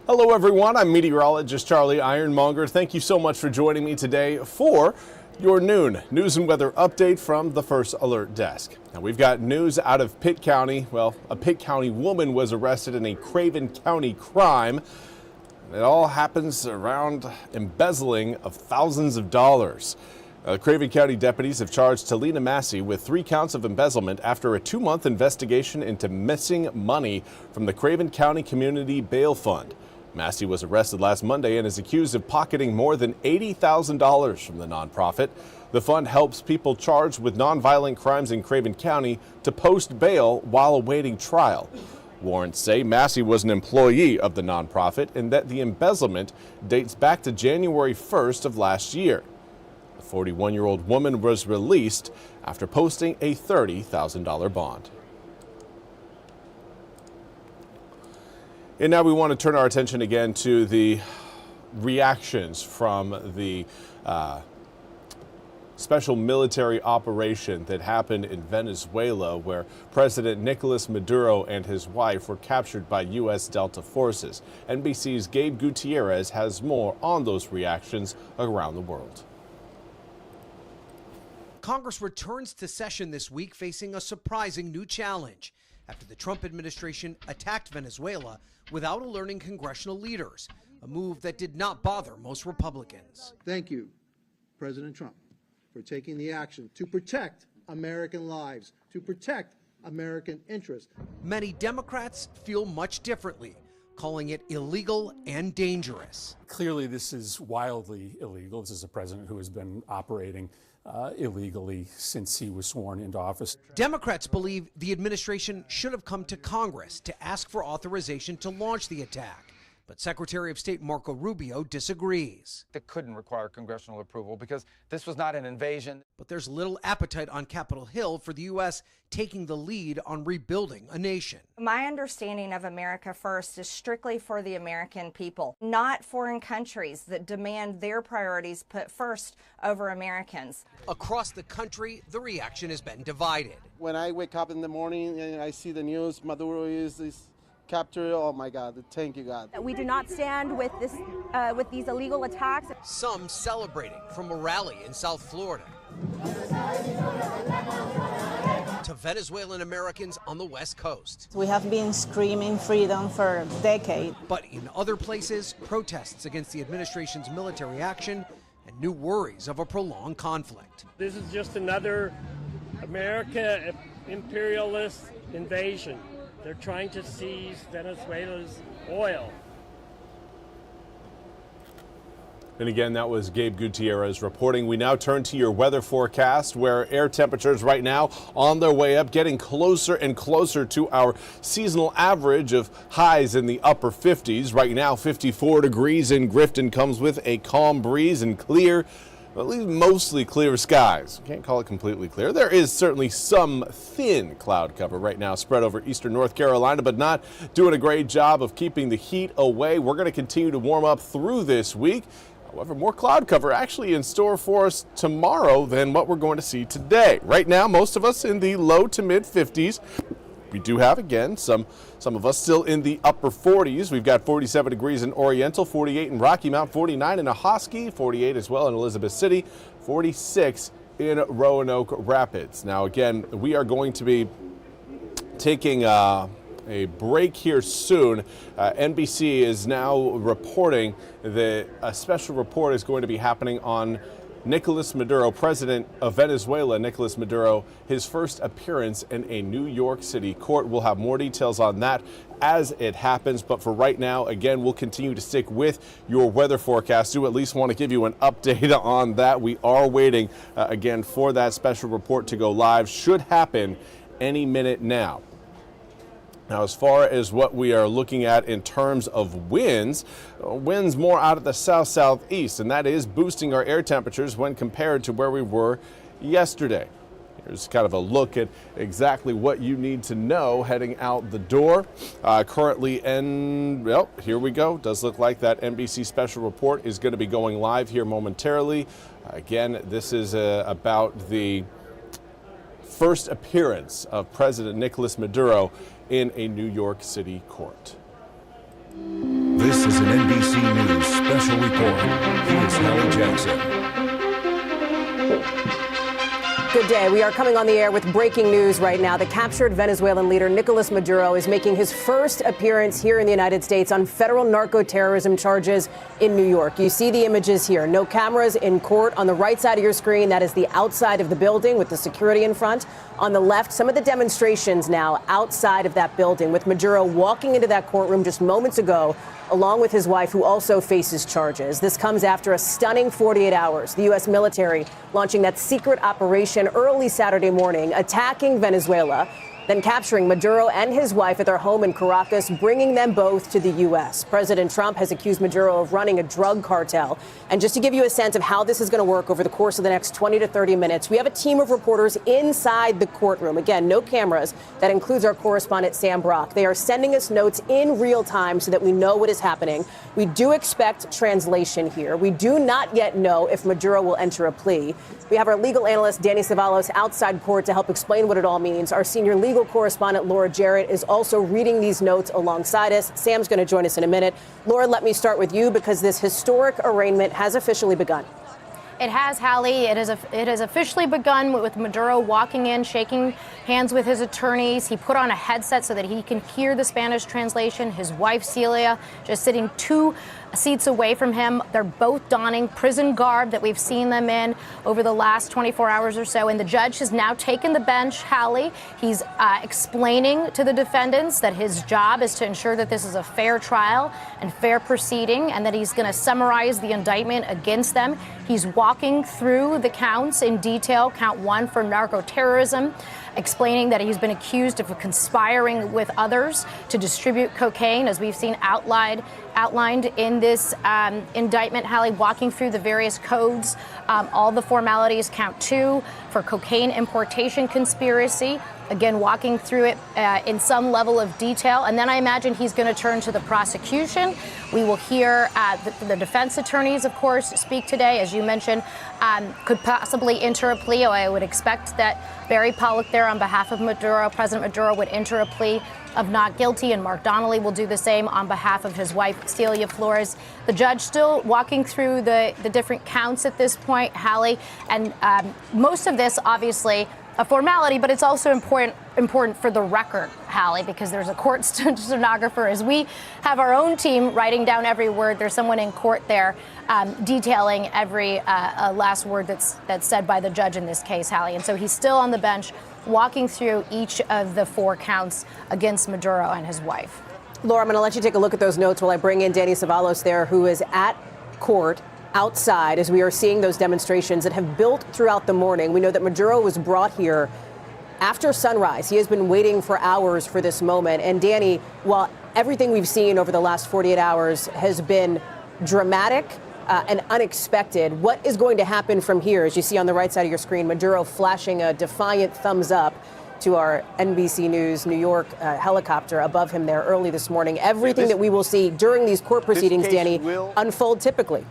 Hello everyone, I'm Meteorologist Charlie Ironmonger. Thank you so much for joining me today for your noon news and weather update from the First Alert Desk. Now we've got news out of Pitt County. Well, a Pitt County woman was arrested in a Craven County crime. It all happens around embezzling of thousands of dollars. Craven County deputies have charged Talina Massey with 3 counts of embezzlement after a 2-month investigation into missing money from the Craven County Community Bail Fund. Massey was arrested last Monday and is accused of pocketing more than $80,000 from the nonprofit. The fund helps people charged with nonviolent crimes in Craven County to post bail while awaiting trial. Warrants say Massey was an employee of the nonprofit and that the embezzlement dates back to January 1st of last year. The 41-year-old woman was released after posting a $30,000 bond. And now we want to turn our attention again to the reactions from the special military operation that happened in Venezuela, where President Nicolas Maduro and his wife were captured by U.S. Delta forces. NBC's Gabe Gutierrez has more on those reactions around the world. Congress returns to session this week facing a surprising new challenge after the Trump administration attacked Venezuela without alerting congressional leaders, a move that did not bother most Republicans. Thank you, President Trump, for taking the action to protect American lives, to protect American interests. Many Democrats feel much differently, calling it illegal and dangerous. Clearly, this is wildly illegal. This is a president who has been operating illegally since he was sworn into office. Democrats believe the administration should have come to Congress to ask for authorization to launch the attack. But Secretary of State Marco Rubio disagrees. It couldn't require congressional approval because this was not an invasion. But there's little appetite on Capitol Hill for the U.S. taking the lead on rebuilding a nation. My understanding of America First is strictly for the American people, not foreign countries that demand their priorities put first over Americans. Across the country, the reaction has been divided. When I wake up in the morning and I see the news, Maduro is captured. Oh my God, thank you, God. We do not stand with this, with these illegal attacks. Some celebrating from a rally in South Florida to Venezuelan Americans on the West Coast. We have been screaming freedom for decades. But in other places, protests against the administration's military action and new worries of a prolonged conflict. This is just another America imperialist invasion. They're trying to seize Venezuela's oil. And again, that was Gabe Gutierrez reporting. We now turn to your weather forecast, where air temperatures right now on their way up, getting closer and closer to our seasonal average of highs in the upper 50s. Right now, 54 degrees in Grifton comes with a calm breeze and clear, at least mostly clear skies. Can't call it completely clear. There is certainly some thin cloud cover right now spread over eastern North Carolina, but not doing a great job of keeping the heat away. We're going to continue to warm up through this week. However, more cloud cover actually in store for us tomorrow than what we're going to see today. Right now, most of us in the low to mid 50s. We do have, again, some of us still in the upper 40s. We've got 47 degrees in Oriental, 48 in Rocky Mount, 49 in Ahoskie, 48 as well in Elizabeth City, 46 in Roanoke Rapids. Now, again, we are going to be taking a break here soon. NBC is now reporting that a special report is going to be happening on Nicolas Maduro, president of Venezuela, Nicolas Maduro, his first appearance in a New York City court. We'll have more details on that as it happens. But for right now, again, we'll continue to stick with your weather forecast. Do at least want to give you an update on that. We are waiting, again, for that special report to go live. Should happen any minute now. Now, as far as what we are looking at in terms of winds more out of the south-southeast, and that is boosting our air temperatures when compared to where we were yesterday. Here's kind of a look at exactly what you need to know heading out the door. Currently, well, here we go. Does look like that NBC special report is going to be going live here momentarily. Again, this is about the first appearance of President Nicolas Maduro in a New York City court. This is an NBC News special report. Here's Hallie Jackson. Good day. We are coming on the air with breaking news right now. The captured Venezuelan leader Nicolas Maduro is making his first appearance here in the United States on federal narco-terrorism charges in New York. You see the images here. No cameras in court. On the right side of your screen, that is the outside of the building with the security in front. On the left, some of the demonstrations now outside of that building with Maduro walking into that courtroom just moments ago, along with his wife, who also faces charges. This comes after a stunning 48 hours. The U.S. military launching that secret operation early Saturday morning, attacking Venezuela, then capturing Maduro and his wife at their home in Caracas, bringing them both to the U.S. President Trump has accused Maduro of running a drug cartel. And just to give you a sense of how this is going to work over the course of the next 20 to 30 minutes, we have a team of reporters inside the courtroom. Again, no cameras. That includes our correspondent, Sam Brock. They are sending us notes in real time so that we know what is happening. We do expect translation here. We do not yet know if Maduro will enter a plea. We have our legal analyst, Danny Cevallos, outside court to help explain what it all means. Our senior legal correspondent, Laura Jarrett, is also reading these notes alongside us. Sam's going to join us in a minute. Laura, let me start with you because this historic arraignment has officially begun. It has, Hallie. It has officially begun with Maduro walking in, shaking hands with his attorneys. He put on a headset so that he can hear the Spanish translation. His wife, Celia, just sitting 2 seats away from him. They're both donning prison garb that we've seen them in over the last 24 hours or so. And the judge has now taken the bench, Hallie. He's explaining to the defendants that his job is to ensure that this is a fair trial and fair proceeding, and that he's going to summarize the indictment against them. He's walking through the counts in detail. Count 1 for narco-terrorism, explaining that he's been accused of conspiring with others to distribute cocaine, as we've seen outlined in this indictment. Hallie, walking through the various codes, all the formalities. Count 2 for cocaine importation conspiracy. Again, walking through it in some level of detail. And then I imagine he's going to turn to the prosecution. We will hear the defense attorneys, of course, speak today. As you mentioned, could possibly enter a plea. I would expect that Barry Pollock there on behalf of Maduro, President Maduro, would enter a plea of not guilty, and Mark Donnelly will do the same on behalf of his wife, Celia Flores. The judge still walking through the different counts at this point, Hallie, and most of this, obviously, a formality, but it's also important for the record, Hallie, because there's a court stenographer. As we have our own team writing down every word, there's someone in court there detailing every last word that's said by the judge in this case, Hallie. And so he's still on the bench walking through each of the 4 counts against Maduro and his wife. Laura, I'm going to let you take a look at those notes while I bring in Danny Cevallos there, who is at court outside as we are seeing those demonstrations that have built throughout the morning. We know that Maduro was brought here after sunrise. He has been waiting for hours for this moment. And Danny, while everything we've seen over the last 48 hours has been dramatic and unexpected, what is going to happen from here? As you see on the right side of your screen, Maduro flashing a defiant thumbs up to our NBC News New York helicopter above him there early this morning. Everything that we will see during these court proceedings, Danny, unfold typically.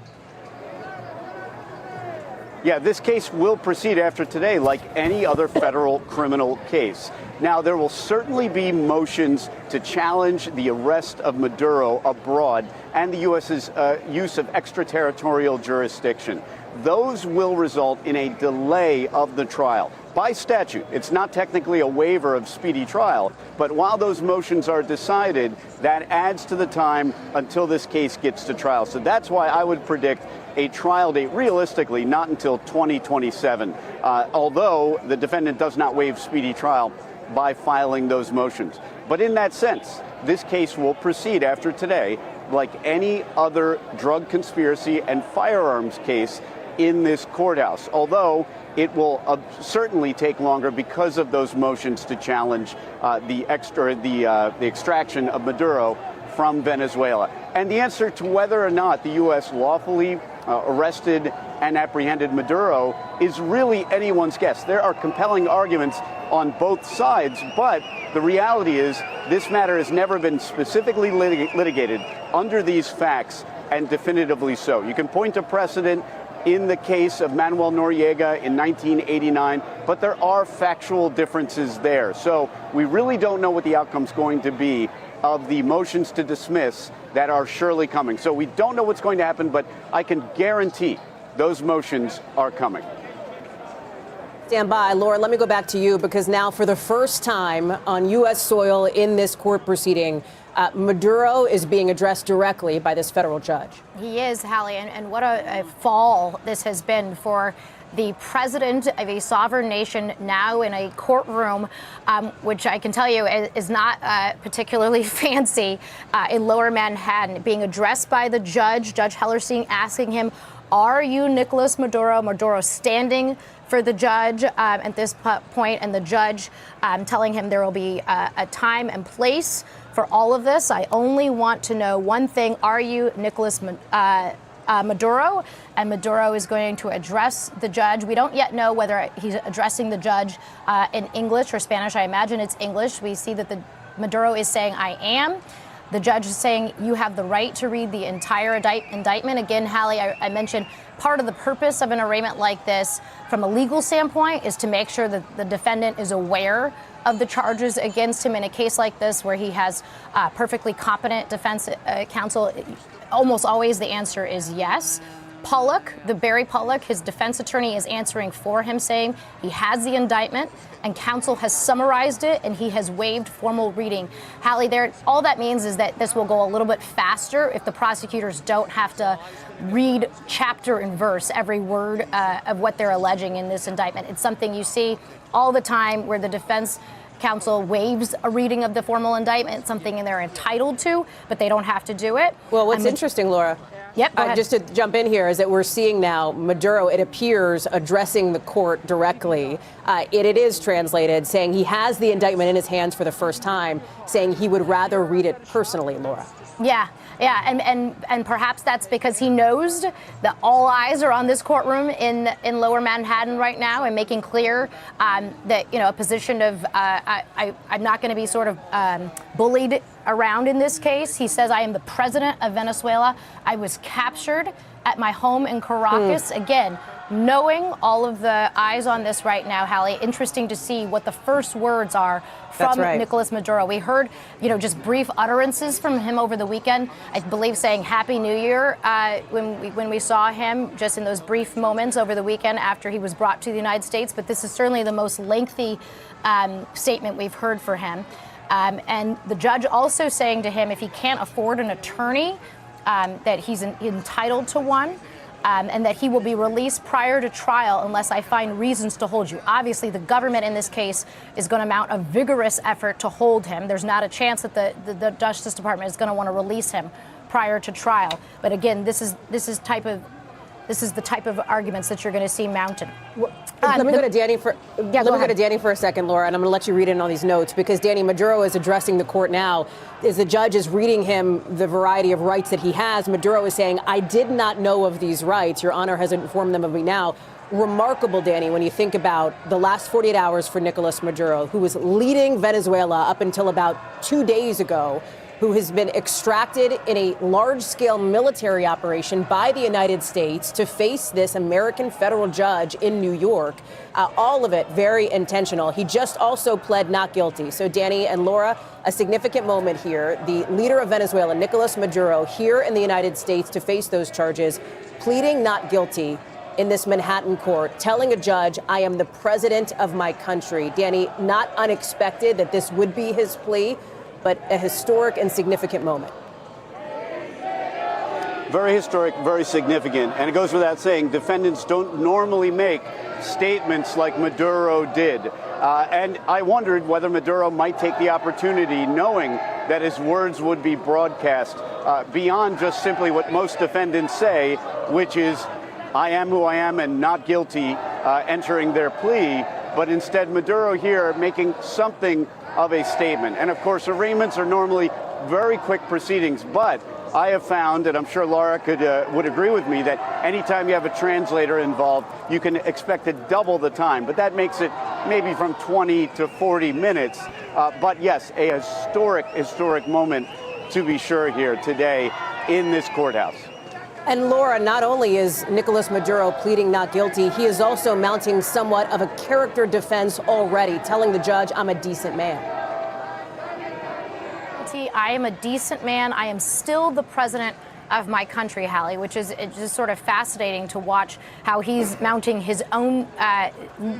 Yeah, this case will proceed after today like any other federal criminal case. Now, there will certainly be motions to challenge the arrest of Maduro abroad and the U.S.'s use of extraterritorial jurisdiction. Those will result in a delay of the trial. By statute, it's not technically a waiver of speedy trial, but while those motions are decided, that adds to the time until this case gets to trial. So that's why I would predict a trial date, realistically, not until 2027, although the defendant does not waive speedy trial by filing those motions. But in that sense, this case will proceed after today like any other drug conspiracy and firearms case in this courthouse, although it will certainly take longer because of those motions to challenge the extraction of Maduro from Venezuela. And the answer to whether or not the U.S. lawfully arrested and apprehended Maduro is really anyone's guess. There are compelling arguments on both sides, but the reality is this matter has never been specifically litigated under these facts, and definitively so. You can point to precedent in the case of Manuel Noriega in 1989, but there are factual differences there. So we really don't know what the outcome's going to be of the motions to dismiss that are surely coming. So we don't know what's going to happen, but I can guarantee those motions are coming. Stand by. Laura, let me go back to you, because now for the first time on U.S. soil in this court proceeding, Maduro is being addressed directly by this federal judge. He is, Hallie, and what a fall this has been for the president of a sovereign nation now in a courtroom, which I can tell you is not particularly fancy, in Lower Manhattan, being addressed by the judge, Judge Hellerstein, asking him, "Are you Nicolas Maduro?" Maduro standing for the judge at this point, and the judge telling him there will be a time and place for all of this. I only want to know one thing: are you Nicolas Maduro? And Maduro is going to address the judge. We don't yet know whether he's addressing the judge in English or Spanish. I imagine it's English. We see that the Maduro is saying, "I am." The judge is saying you have the right to read the entire indictment. Again, Hallie, I mentioned part of the purpose of an arraignment like this from a legal standpoint is to make sure that the defendant is aware of the charges against him in a case like this where he has perfectly competent defense counsel. Almost always the answer is yes. Barry Pollock, his defense attorney, is answering for him, saying he has the indictment and counsel has summarized it and he has waived formal reading. Hallie, all that means is that this will go a little bit faster if the prosecutors don't have to read chapter and verse every word of what they're alleging in this indictment. It's something you see all the time where the defense counsel waives a reading of the formal indictment. It's something they're entitled to, but they don't have to do it. Well, what's interesting, Laura, just to jump in here, is that we're seeing now Maduro, it appears, addressing the court directly. It is translated, saying he has the indictment in his hands for the first time, saying he would rather read it personally, Laura. Yeah, and perhaps that's because he knows that all eyes are on this courtroom in Lower Manhattan right now, and making clear that, a position of I'm not going to be sort of bullied around in this case. He says, "I am the president of Venezuela. I was captured at my home in Caracas." Again, knowing all of the eyes on this right now, Hallie, interesting to see what the first words are from Nicolas Maduro. We heard, just brief utterances from him over the weekend, I believe saying Happy New Year when we saw him, just in those brief moments over the weekend after he was brought to the United States. But this is certainly the most lengthy statement we've heard for him. And the judge also saying to him if he can't afford an attorney, that he's entitled to one. And that he will be released prior to trial unless I find reasons to hold you. Obviously, the government in this case is going to mount a vigorous effort to hold him. There's not a chance that the Justice Department is going to want to release him prior to trial. But again, this is the type of arguments that you're going to see mounted. Let me go to Danny for a second, Laura, and I'm going to let you read in on these notes, because Danny, Maduro is addressing the court now. As the judge is reading him the variety of rights that he has, Maduro is saying, "I did not know of these rights. Your Honor has informed them of me now." Remarkable, Danny, when you think about the last 48 hours for Nicolas Maduro, who was leading Venezuela up until about 2 days ago, who has been extracted in a large-scale military operation by the United States to face this American federal judge in New York. All of it very intentional. He just also pled not guilty. So, Danny and Laura, a significant moment here. The leader of Venezuela, Nicolas Maduro, here in the United States to face those charges, pleading not guilty in this Manhattan court, telling a judge, "I am the president of my country." Danny, not unexpected that this would be his plea, but a historic and significant moment. Very historic, very significant. And it goes without saying, defendants don't normally make statements like Maduro did. And I wondered whether Maduro might take the opportunity, knowing that his words would be broadcast beyond just simply what most defendants say, which is, "I am who I am and not guilty," entering their plea. But instead, Maduro here making something of a statement. And of course, arraignments are normally very quick proceedings, but I have found, and I'm sure Laura would agree with me, that anytime you have a translator involved, you can expect to double the time. But that makes it maybe from 20 to 40 minutes. But yes, a historic moment to be sure here today in this courthouse. And Laura, not only is Nicolas Maduro pleading not guilty, he is also mounting somewhat of a character defense already, telling the judge, "I'm a decent man." guilty. I am a decent man. I am still the president of my country, Hallie, which is just sort of fascinating to watch how he's mounting his own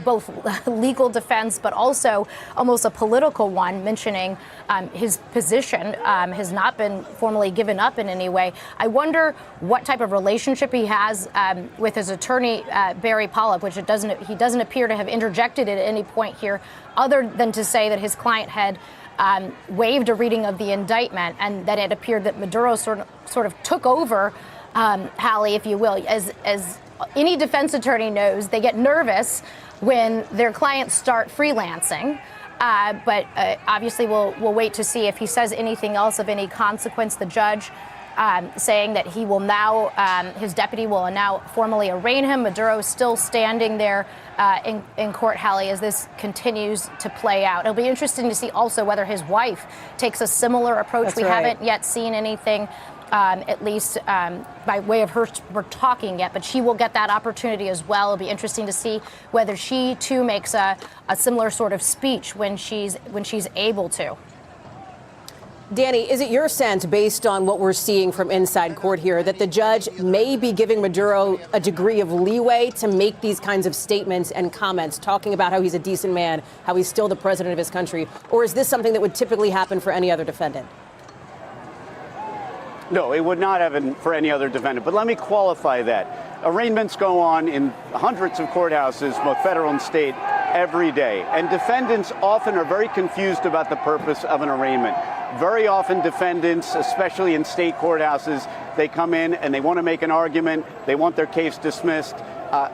both legal defense, but also almost a political one, mentioning his position has not been formally given up in any way. I wonder what type of relationship he has with his attorney, Barry Pollock, which he doesn't appear to have interjected at any point here, other than to say that his client had waived a reading of the indictment, and that it appeared that Maduro sort of took over, Hallie, if you will. As any defense attorney knows, they get nervous when their clients start freelancing. But obviously, we'll wait to see if he says anything else of any consequence. The judge saying that he will now, his deputy will now formally arraign him. Maduro is still standing there in court, Hallie, as this continues to play out. It'll be interesting to see also whether his wife takes a similar approach. That's we right. haven't yet seen anything, at least by way of her we're talking yet, but she will get that opportunity as well. It'll be interesting to see whether she too makes a similar sort of speech when she's able to. Danny, is it your sense, based on what we're seeing from inside court here, that the judge may be giving Maduro a degree of leeway to make these kinds of statements and comments, talking about how he's a decent man, how he's still the president of his country? Or is this something that would typically happen for any other defendant? No, it would not happen for any other defendant. But let me qualify that. Arraignments go on in hundreds of courthouses, both federal and state, every day. And defendants often are very confused about the purpose of an arraignment. Very often defendants, especially in state courthouses, they come in and they want to make an argument. They want their case dismissed.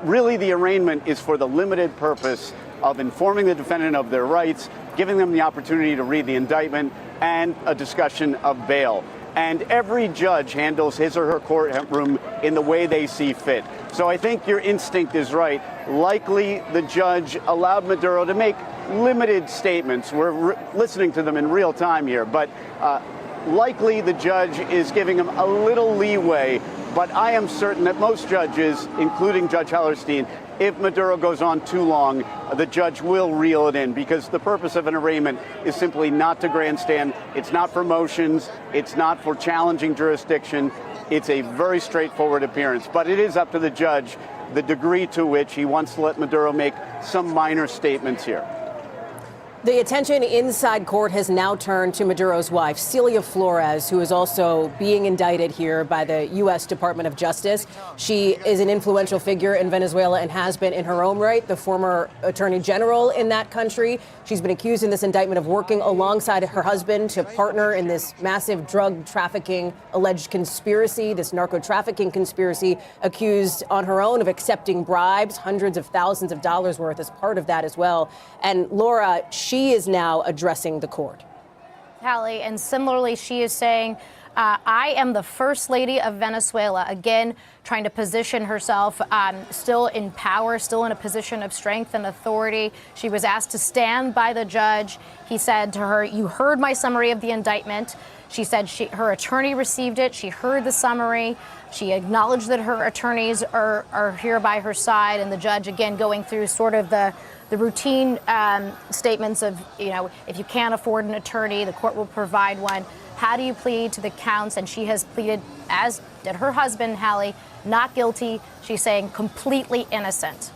Really, the arraignment is for the limited purpose of informing the defendant of their rights, giving them the opportunity to read the indictment, and a discussion of bail. And every judge handles his or her courtroom in the way they see fit. So I think your instinct is right. Likely the judge allowed Maduro to make limited statements. We're listening to them in real time here, but likely the judge is giving him a little leeway. But I am certain that most judges, including Judge Hellerstein, if Maduro goes on too long, the judge will reel it in, because the purpose of an arraignment is simply not to grandstand. It's not for motions. It's not for challenging jurisdiction. It's a very straightforward appearance. But it is up to the judge the degree to which he wants to let Maduro make some minor statements here. The attention inside court has now turned to Maduro's wife, Celia Flores, who is also being indicted here by the U.S. Department of Justice. She is an influential figure in Venezuela and has been in her own right, the former attorney general in that country. She's been accused in this indictment of working alongside her husband to partner in this massive drug trafficking alleged conspiracy, this narco trafficking conspiracy, accused on her own of accepting bribes, hundreds of thousands of dollars worth as part of that as well. And Laura, she is now addressing the court. Hallie, and similarly, she is saying, I am the first lady of Venezuela, again, trying to position herself still in power, still in a position of strength and authority. She was asked to stand by the judge. He said to her, "You heard my summary of the indictment." She said her attorney received it. She heard the summary. She acknowledged that her attorneys are here by her side, and the judge, again, going through sort of the routine statements of, if you can't afford an attorney, the court will provide one. How do you plead to the counts? And she has pleaded, as did her husband, Hallie, not guilty. She's saying completely innocent.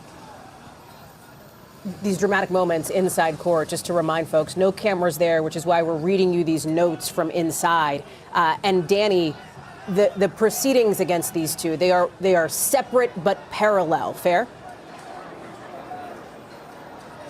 These dramatic moments inside court, just to remind folks, no cameras there, which is why we're reading you these notes from inside. And Danny, the proceedings against these two, they are separate but parallel. Fair?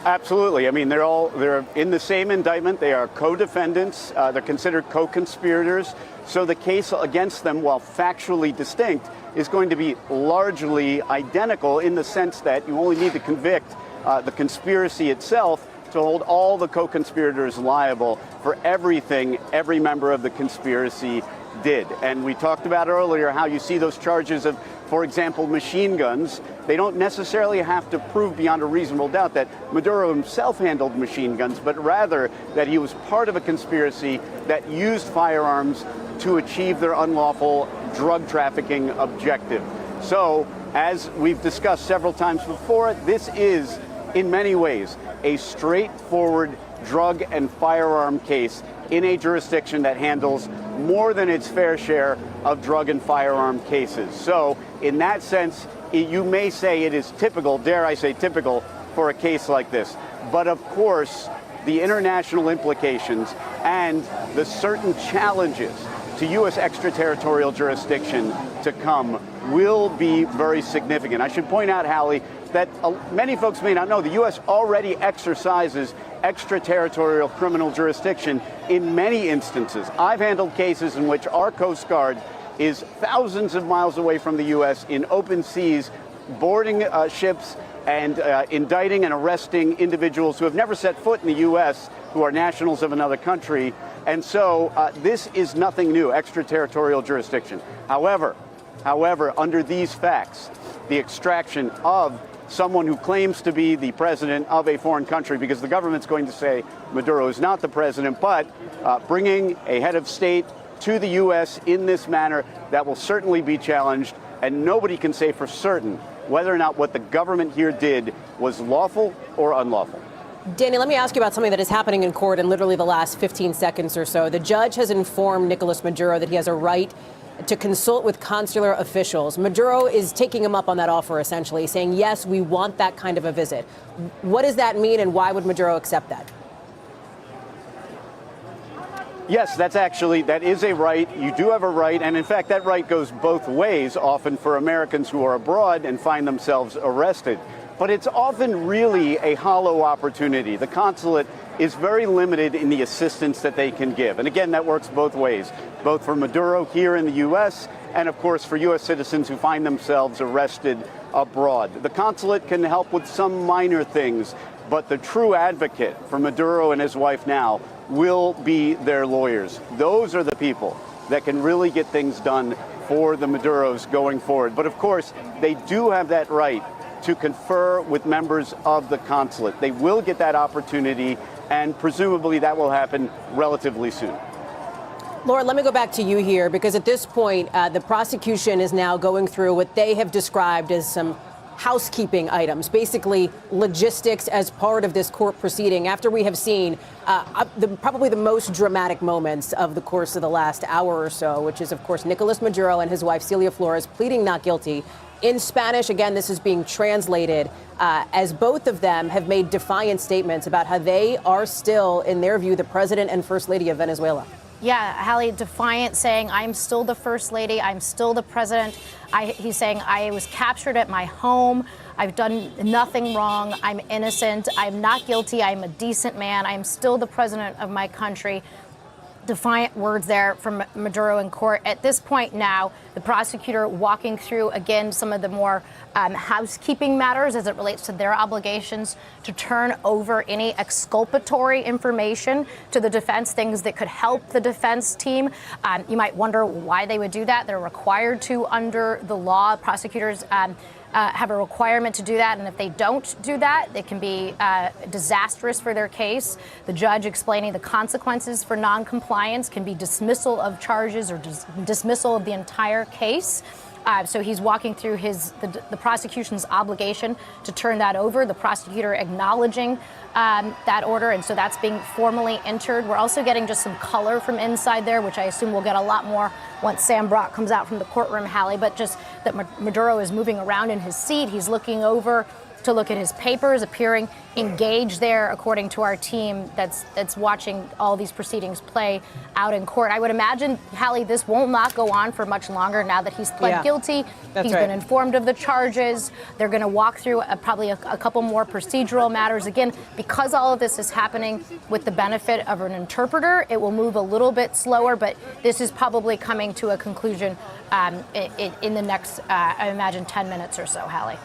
Absolutely. I mean, they're in the same indictment. They are co-defendants. They're considered co-conspirators. So the case against them, while factually distinct, is going to be largely identical in the sense that you only need to convict the conspiracy itself to hold all the co-conspirators liable for everything every member of the conspiracy did. And we talked about earlier how you see those charges of, for example, machine guns. They don't necessarily have to prove beyond a reasonable doubt that Maduro himself handled machine guns, but rather that he was part of a conspiracy that used firearms to achieve their unlawful drug trafficking objective. So, as we've discussed several times before, this is, in many ways, a straightforward drug and firearm case in a jurisdiction that handles more than its fair share of drug and firearm cases. So in that sense, you may say it is typical, dare I say typical, for a case like this. But of course, the international implications and the certain challenges to U.S. extraterritorial jurisdiction to come will be very significant. I should point out, Hallie, that many folks may not know the U.S. already exercises extraterritorial criminal jurisdiction in many instances. I've handled cases in which our Coast Guard is thousands of miles away from the U.S. in open seas, boarding ships and indicting and arresting individuals who have never set foot in the U.S., who are nationals of another country. And so this is nothing new, extraterritorial jurisdiction. However, under these facts, the extraction of someone who claims to be the president of a foreign country, because the government's going to say Maduro is not the president, but bringing a head of state to the U.S. in this manner, that will certainly be challenged, and nobody can say for certain whether or not what the government here did was lawful or unlawful. Danny, let me ask you about something that is happening in court in literally the last 15 seconds or so. The judge has informed Nicolas Maduro that he has a right to consult with consular officials. Maduro is taking him up on that offer, essentially, saying, yes, we want that kind of a visit. What does that mean, and why would Maduro accept that? Yes, that is a right. You do have a right. And in fact, that right goes both ways, often for Americans who are abroad and find themselves arrested. But it's often really a hollow opportunity. The consulate is very limited in the assistance that they can give. And again, that works both ways, both for Maduro here in the U.S. and, of course, for U.S. citizens who find themselves arrested abroad. The consulate can help with some minor things, but the true advocate for Maduro and his wife now will be their lawyers. Those are the people that can really get things done for the Maduros going forward. But of course, they do have that right to confer with members of the consulate. They will get that opportunity, and presumably that will happen relatively soon. Laura, let me go back to you here, because at this point, the prosecution is now going through what they have described as some housekeeping items, basically logistics as part of this court proceeding, after we have seen probably the most dramatic moments of the course of the last hour or so, which is, of course, Nicolas Maduro and his wife, Celia Flores, pleading not guilty. In Spanish, again, this is being translated as both of them have made defiant statements about how they are still, in their view, the president and first lady of Venezuela. Yeah, Hallie, defiant, saying, I'm still the first lady, I'm still the president. He's saying, I was captured at my home, I've done nothing wrong, I'm innocent, I'm not guilty, I'm a decent man, I'm still the president of my country. Defiant words there from Maduro in court. At this point now, the prosecutor walking through, again, some of the more housekeeping matters as it relates to their obligations to turn over any exculpatory information to the defense, things that could help the defense team. You might wonder why they would do that. They're required to under the law. Prosecutors have a requirement to do that, and if they don't do that, it can be disastrous for their case. The judge explaining the consequences for noncompliance can be dismissal of charges or dismissal of the entire case. So he's walking through the prosecution's obligation to turn that over, the prosecutor acknowledging that order, and so that's being formally entered. We're also getting just some color from inside there, which I assume we'll get a lot more once Sam Brock comes out from the courtroom, Hallie, but just that Maduro is moving around in his seat. He's looking over to look at his papers, appearing engaged there, according to our team that's watching all these proceedings play out in court. I would imagine, Hallie, this will not go on for much longer now that he's pled guilty. He's been informed of the charges. They're going to walk through probably a couple more procedural matters. Again, because all of this is happening with the benefit of an interpreter, it will move a little bit slower, but this is probably coming to a conclusion in the next, I imagine, 10 minutes or so, Hallie.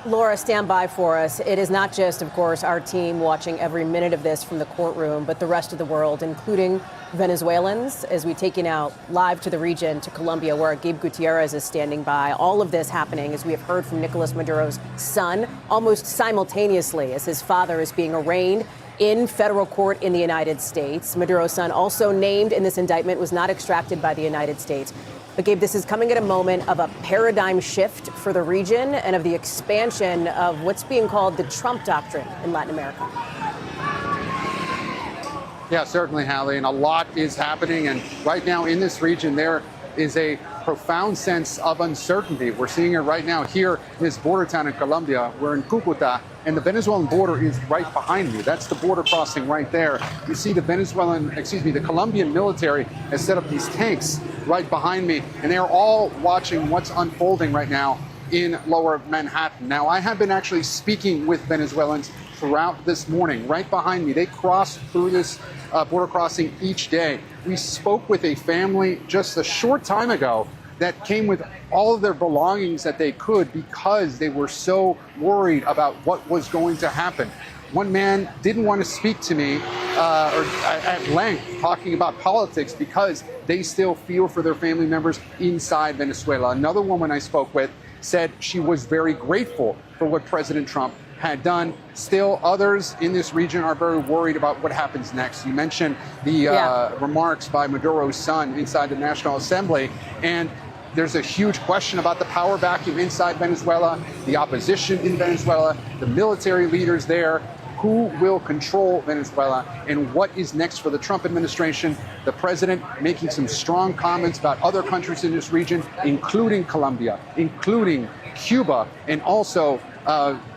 Laura, stand by for us. It is not just, of course, our team watching every minute of this from the courtroom, but the rest of the world, including Venezuelans, as we take you now live to the region, to Colombia, where Gabe Gutierrez is standing by. All of this happening, as we have heard from Nicolas Maduro's son, almost simultaneously as his father is being arraigned in federal court in the United States. Maduro's son, also named in this indictment, was not extracted by the United States. But Gabe, this is coming at a moment of a paradigm shift for the region and of the expansion of what's being called the Trump doctrine in Latin America. Yeah, certainly, Hallie, and a lot is happening. And right now in this region, there is a profound sense of uncertainty. We're seeing it right now here in this border town in Colombia. We're in Cucuta, and the Venezuelan border is right behind me. That's the border crossing right there. You see the the Colombian military has set up these tanks right behind me, and they are all watching what's unfolding right now in lower Manhattan. Now, I have been actually speaking with Venezuelans throughout this morning. Right behind me, they cross through this border crossing each day. We spoke with a family just a short time ago that came with all of their belongings that they could because they were so worried about what was going to happen. One man didn't want to speak to me at length talking about politics because they still feel for their family members inside Venezuela. Another woman I spoke with said she was very grateful for what President Trump had done. Still, others in this region are very worried about what happens next. You mentioned the remarks by Maduro's son inside the National Assembly, and there's a huge question about the power vacuum inside Venezuela, the opposition in Venezuela, the military leaders there. Who will control Venezuela, and what is next for the Trump administration? The president making some strong comments about other countries in this region, including Colombia, including Cuba, and also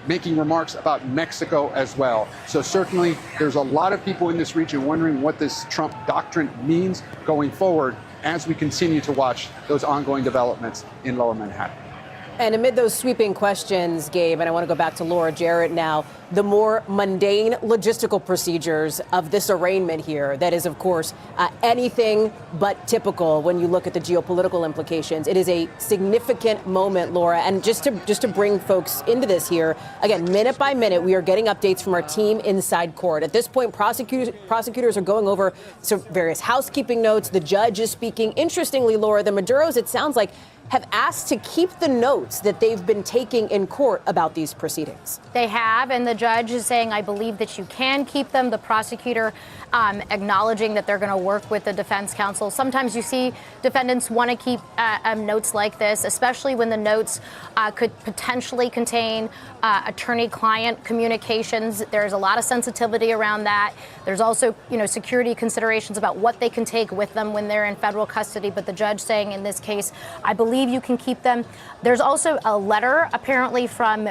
making remarks about Mexico as well. So certainly there's a lot of people in this region wondering what this Trump doctrine means going forward as we continue to watch those ongoing developments in Lower Manhattan. And amid those sweeping questions, Gabe, and I want to go back to Laura Jarrett now, the more mundane logistical procedures of this arraignment here, that is, of course, anything but typical when you look at the geopolitical implications. It is a significant moment, Laura. And just to bring folks into this here, again, minute by minute, we are getting updates from our team inside court. At this point, prosecutors are going over some various housekeeping notes. The judge is speaking. Interestingly, Laura, the Maduros, it sounds like, have asked to keep the notes that they've been taking in court about these proceedings. They have, and the judge is saying, I believe that you can keep them. The prosecutor acknowledging that they're going to work with the defense counsel. Sometimes you see defendants want to keep notes like this, especially when the notes could potentially contain attorney-client communications. There's a lot of sensitivity around that. There's also, security considerations about what they can take with them when they're in federal custody. But the judge saying in this case, I believe you can keep them. There's also a letter apparently from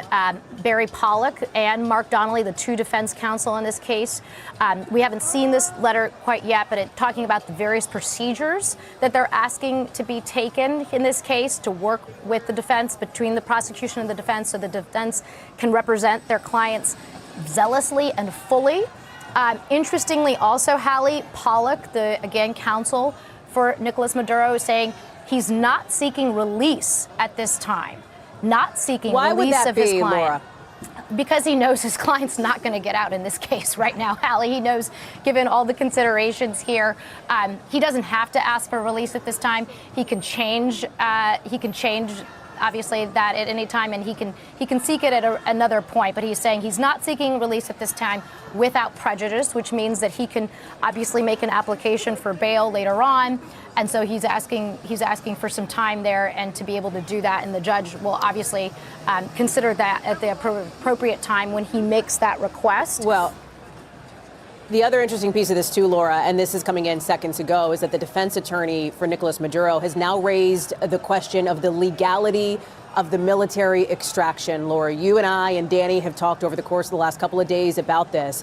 Barry Pollock and Mark Donnelly, the two defense counsel in this case. We haven't seen this letter quite yet, but talking about the various procedures that they're asking to be taken in this case to work with the defense, between the prosecution and the defense, so the defense can represent their clients zealously and fully. Interestingly also, Hallie, Pollock, the, again, counsel for Nicolas Maduro, is saying he's not seeking release at this time. Not seeking release of his client. Why would that be, Laura? Because he knows his client's not going to get out in this case right now, Hallie. He knows, given all the considerations here, he doesn't have to ask for release at this time. He can change. Obviously, that at any time, and he can seek it at another point. But he's saying he's not seeking release at this time without prejudice, which means that he can obviously make an application for bail later on. And so he's asking for some time there and to be able to do that. And the judge will obviously consider that at the appropriate time when he makes that request. Well, the other interesting piece of this, too, Laura, and this is coming in seconds ago, is that the defense attorney for Nicolas Maduro has now raised the question of the legality of the military extraction. Laura, you and I and Danny have talked over the course of the last couple of days about this.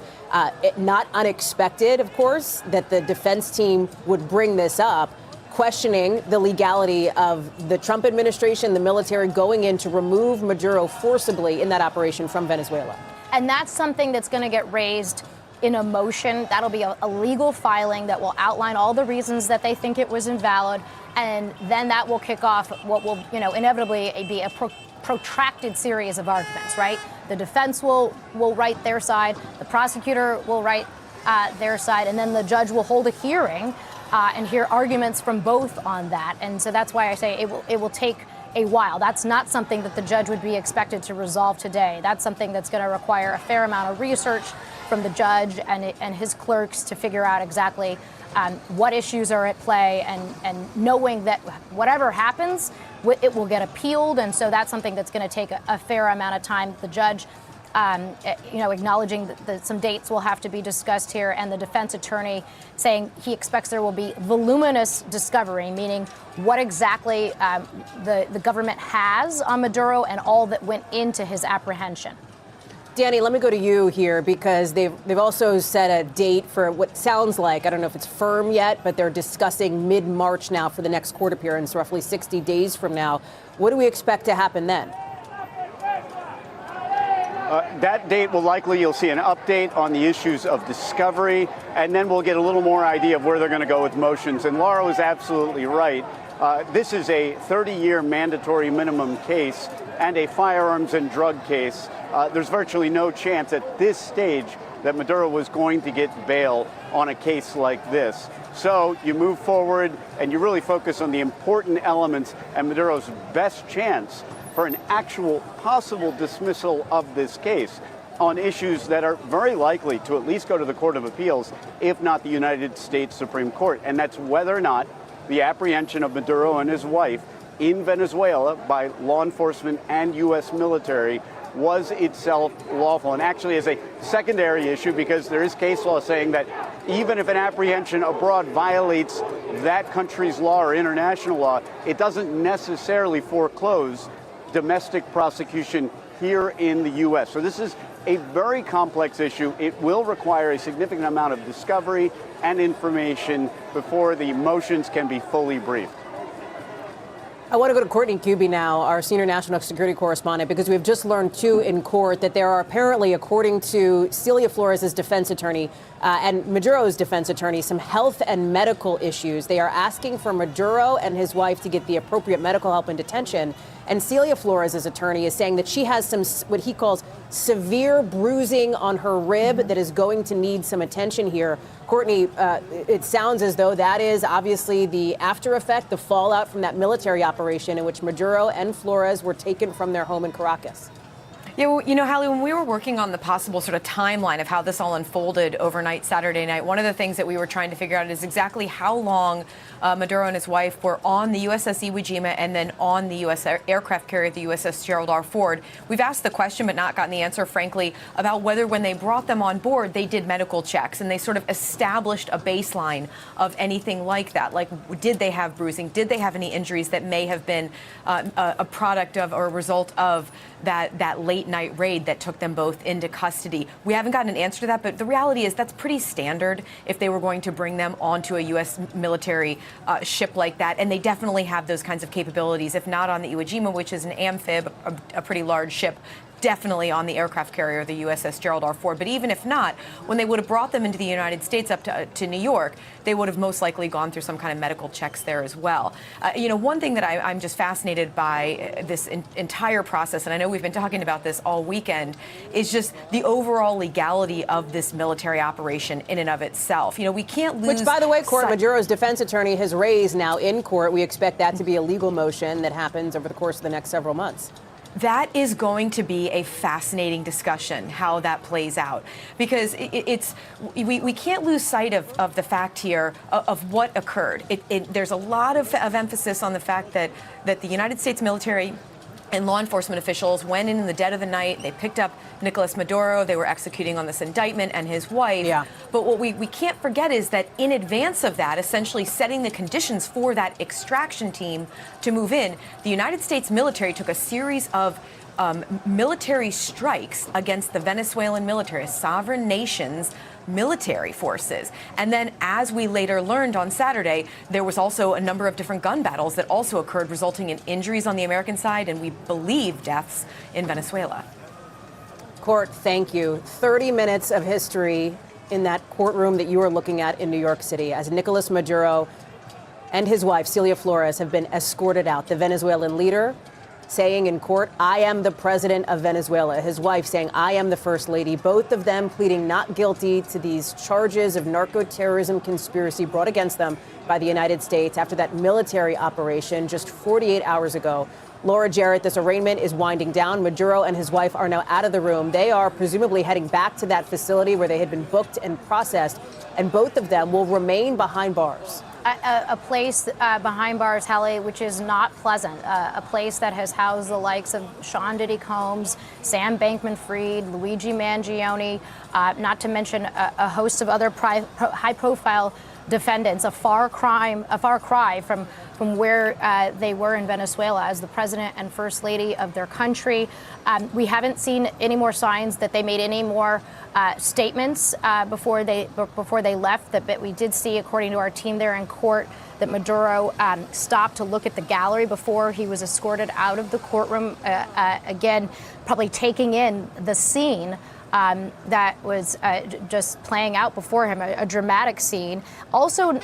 Not unexpected, of course, that the defense team would bring this up, questioning the legality of the Trump administration, the military going in to remove Maduro forcibly in that operation from Venezuela. And that's something that's going to get raised in a motion. That'll be a legal filing that will outline all the reasons that they think it was invalid. And then that will kick off what will, inevitably be a protracted series of arguments, right? The defense will write their side, the prosecutor will write their side, and then the judge will hold a hearing and hear arguments from both on that. And so that's why I say it will take a while. That's not something that the judge would be expected to resolve today. That's something that's going to require a fair amount of research from the judge and his clerks to figure out exactly what issues are at play, and knowing that whatever happens, it will get appealed. And so that's something that's going to take a fair amount of time. The judge acknowledging that some dates will have to be discussed here, and the defense attorney saying he expects there will be voluminous discovery, meaning what exactly the government has on Maduro and all that went into his apprehension. Danny, let me go to you here because they've also set a date for what sounds like, I don't know if it's firm yet, but they're discussing mid-March now for the next court appearance, roughly 60 days from now. What do we expect to happen then? That date will likely, you'll see an update on the issues of discovery, and then we'll get a little more idea of where they're going to go with motions. And Laura was absolutely right. This is a 30-year mandatory minimum case and a firearms and drug case. There's virtually no chance at this stage that Maduro was going to get bail on a case like this. So you move forward and you really focus on the important elements and Maduro's best chance for an actual possible dismissal of this case on issues that are very likely to at least go to the Court of Appeals, if not the United States Supreme Court. And that's whether or not the apprehension of Maduro and his wife in Venezuela by law enforcement and U.S. military was itself lawful. And actually is a secondary issue because there is case law saying that even if an apprehension abroad violates that country's law or international law, it doesn't necessarily foreclose domestic prosecution here in the U.S. So this is a very complex issue. It will require a significant amount of discovery and information before the motions can be fully briefed. I want to go to Courtney Kuby now, our senior national security correspondent, because we've just learned, too, in court that there are apparently, according to Celia Flores' defense attorney and Maduro's defense attorney, some health and medical issues. They are asking for Maduro and his wife to get the appropriate medical help in detention. And Celia Flores' attorney is saying that she has some, what he calls, severe bruising on her rib that is going to need some attention here. Courtney, it sounds as though that is obviously the after effect, the fallout from that military operation in which Maduro and Flores were taken from their home in Caracas. Yeah, well, you know, Hallie, when we were working on the possible sort of timeline of how this all unfolded overnight Saturday night, one of the things that we were trying to figure out is exactly how long Maduro and his wife were on the USS Iwo Jima and then on the U.S. aircraft carrier, the USS Gerald R. Ford. We've asked the question but not gotten the answer, frankly, about whether when they brought them on board, they did medical checks and they sort of established a baseline of anything like that. Like, did they have bruising? Did they have any injuries that may have been a product of or a result of that late night raid that took them both into custody? We haven't gotten an answer to that, but the reality is that's pretty standard if they were going to bring them onto a U.S. military ship like that, and they definitely have those kinds of capabilities, if not on the Iwo Jima, which is an amphib, a pretty large ship, definitely on the aircraft carrier, the USS Gerald R. Ford. But even if not, when they would have brought them into the United States up to New York, they would have most likely gone through some kind of medical checks there as well. You know, one thing that I'm just fascinated by this entire process, and I know we've been talking about this all weekend, is just the overall legality of this military operation in and of itself. You know, we can't lose... Which, by the way, Maduro's defense attorney has raised now in court. We expect that to be a legal motion that happens over the course of the next several months. That is going to be a fascinating discussion, how that plays out, because we can't lose sight of the fact here of what occurred. There's a lot of emphasis on the fact that the United States military and law enforcement officials went in the dead of the night. They picked up Nicolas Maduro. They were executing on this indictment and his wife. Yeah. But what we can't forget is that in advance of that, essentially setting the conditions for that extraction team to move in, the United States military took a series of military strikes against the Venezuelan military, a sovereign nation's military forces. And then, as we later learned on Saturday, there was also a number of different gun battles that also occurred, resulting in injuries on the American side and, we believe, deaths in Venezuela. Court, thank you. 30 minutes of history in that courtroom that you are looking at in New York City as Nicolas Maduro and his wife, Celia Flores, have been escorted out. The Venezuelan leader saying in court, "I am the president of Venezuela." His wife saying, "I am the first lady." Both of them pleading not guilty to these charges of narco-terrorism conspiracy brought against them by the United States after that military operation just 48 hours ago. Laura Jarrett, this arraignment is winding down. Maduro and his wife are now out of the room. They are presumably heading back to that facility where they had been booked and processed, and both of them will remain behind bars. a place behind bars, Hallie, which is not pleasant. A place that has housed the likes of Sean Diddy Combs, Sam Bankman-Fried, Luigi Mangione, not to mention a host of other high-profile defendants. A far cry from where they were in Venezuela as the president and first lady of their country. We haven't seen any more signs that they made any more statements before they left. But we did see, according to our team there in court, that Maduro stopped to look at the gallery before he was escorted out of the courtroom. Again, probably taking in the scene that was just playing out before him, a dramatic scene. Also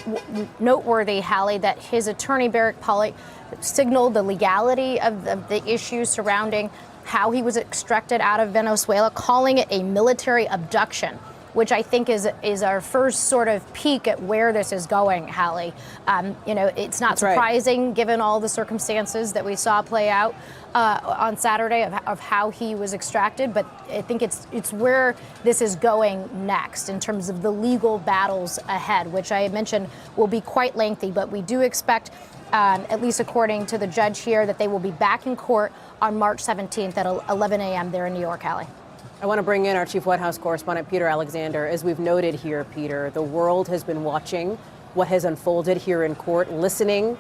noteworthy, Hallie, that his attorney, Barrick Pollitt, signaled the legality of the issues surrounding how he was extracted out of Venezuela, calling it a military abduction, which I think is our first sort of peek at where this is going, Hallie. It's not surprising given all the circumstances that we saw play out on Saturday of how he was extracted, but I think it's where this is going next in terms of the legal battles ahead, which I mentioned will be quite lengthy, but we do expect, at least according to the judge here, that they will be back in court on March 17th at 11 a.m. there in New York, Hallie. I want to bring in our chief White House correspondent, Peter Alexander. As we've noted here, Peter, the world has been watching what has unfolded here in court, listening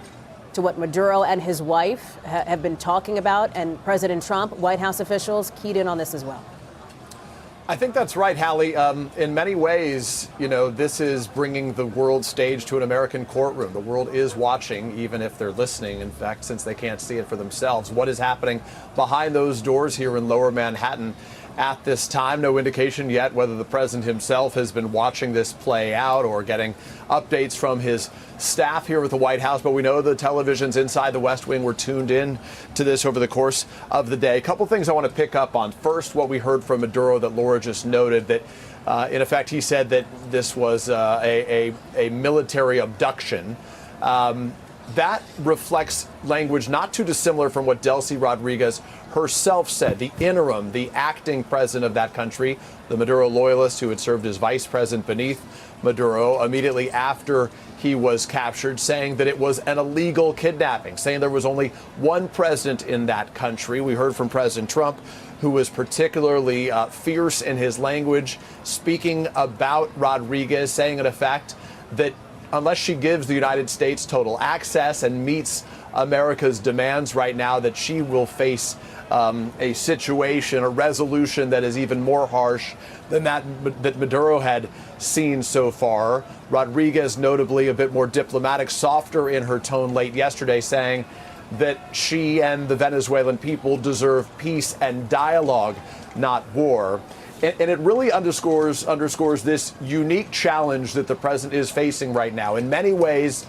to what Maduro and his wife have been talking about, and President Trump, White House officials keyed in on this as well. I think that's right, Hallie. In many ways, this is bringing the world stage to an American courtroom. The world is watching, even if they're listening, in fact, since they can't see it for themselves. What is happening behind those doors here in Lower Manhattan at this time? No indication yet whether the president himself has been watching this play out or getting updates from his staff here at the White House, but we know the televisions inside the West Wing were tuned in to this over the course of the day. A couple things I want to pick up on. First, what we heard from Maduro that Laura just noted, that in effect he said that this was a military abduction. That reflects language not too dissimilar from what Delcy Rodriguez herself said, the interim, the acting president of that country, the Maduro loyalist who had served as vice president beneath Maduro immediately after he was captured, saying that it was an illegal kidnapping, saying there was only one president in that country. We heard from President Trump, who was particularly fierce in his language, speaking about Rodriguez, saying in effect that unless she gives the United States total access and meets America's demands right now, that she will face a situation, a resolution that is even more harsh than that Maduro had seen so far. Rodriguez, notably a bit more diplomatic, softer in her tone late yesterday, saying that she and the Venezuelan people deserve peace and dialogue, not war. And it really underscores this unique challenge that the president is facing right now. In many ways,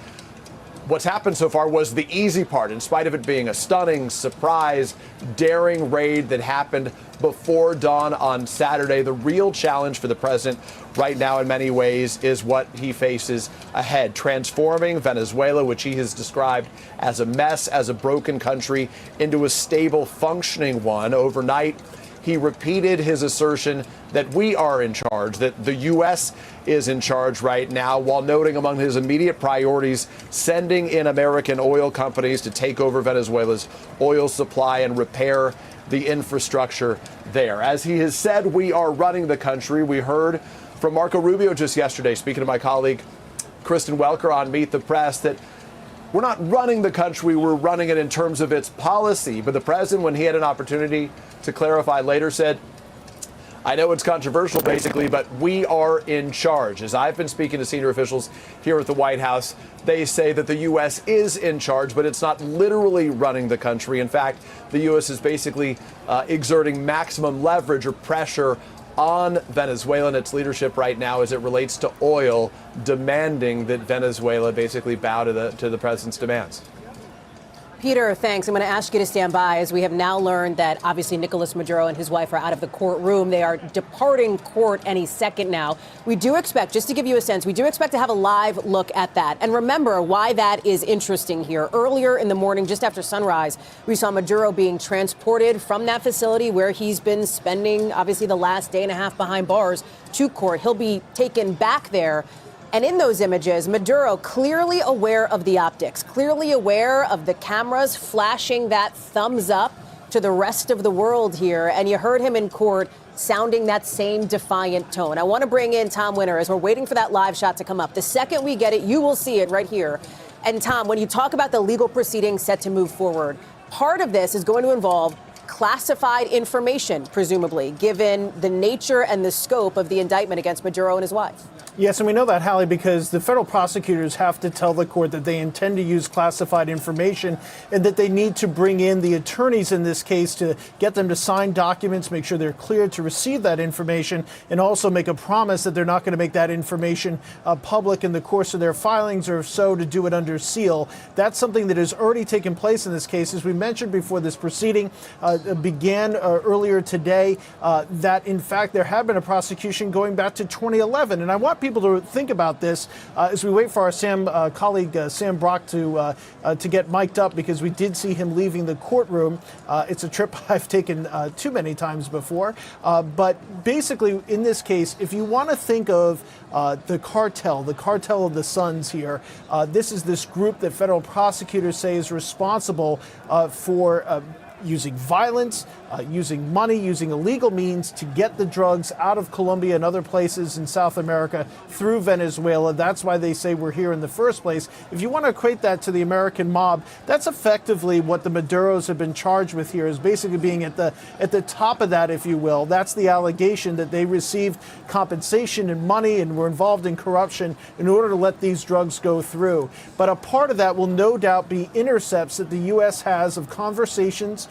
what's happened so far was the easy part, in spite of it being a stunning, surprise, daring raid that happened before dawn on Saturday. The real challenge for the president right now, in many ways, is what he faces ahead. Transforming Venezuela, which he has described as a mess, as a broken country, into a stable, functioning one. Overnight, he repeated his assertion that we are in charge, that the U.S. is in charge right now, while noting among his immediate priorities sending in American oil companies to take over Venezuela's oil supply and repair the infrastructure there. As he has said, we are running the country. We heard from Marco Rubio just yesterday, speaking to my colleague Kristen Welker on Meet the Press, that we're not running the country, we're running it in terms of its policy. But the president, when he had an opportunity to clarify later, said, I know it's controversial, basically, but we are in charge. As I've been speaking to senior officials here at the White House, they say that the U.S. is in charge, but it's not literally running the country. In fact, the U.S. is basically exerting maximum leverage or pressure on Venezuela and its leadership right now as it relates to oil, demanding that Venezuela basically bow to the president's demands. Peter, thanks. I'm going to ask you to stand by, as we have now learned that obviously Nicolas Maduro and his wife are out of the courtroom. They are departing court any second now. We do expect, just to give you a sense, we do expect to have a live look at that. And remember why that is interesting here. Earlier in the morning, just after sunrise, we saw Maduro being transported from that facility where he's been spending, obviously, the last day and a half behind bars to court. He'll be taken back there. And in those images, Maduro clearly aware of the optics, clearly aware of the cameras flashing that thumbs up to the rest of the world here. And you heard him in court sounding that same defiant tone. I want to bring in Tom Winter as we're waiting for that live shot to come up. The second we get it, you will see it right here. And Tom, when you talk about the legal proceedings set to move forward, part of this is going to involve classified information, presumably, given the nature and the scope of the indictment against Maduro and his wife. Yes, and we know that, Hallie, because the federal prosecutors have to tell the court that they intend to use classified information and that they need to bring in the attorneys in this case to get them to sign documents, make sure they're cleared to receive that information, and also make a promise that they're not going to make that information public in the course of their filings, or if so, to do it under seal. That's something that has already taken place in this case. As we mentioned before, this proceeding began earlier today, that in fact there had been a prosecution going back to 2011. And I want people to think about this as we wait for our colleague Sam Brock to get mic'd up, because we did see him leaving the courtroom. It's a trip I've taken too many times before. But basically, in this case, if you want to think of the cartel of the Suns here, this is this group that federal prosecutors say is responsible for using violence, using money, using illegal means to get the drugs out of Colombia and other places in South America through Venezuela. That's why they say we're here in the first place. If you want to equate that to the American mob, that's effectively what the Maduros have been charged with here, is basically being at the top of that, if you will. That's the allegation, that they received compensation and money and were involved in corruption in order to let these drugs go through. But a part of that will no doubt be intercepts that the U.S. has of conversations,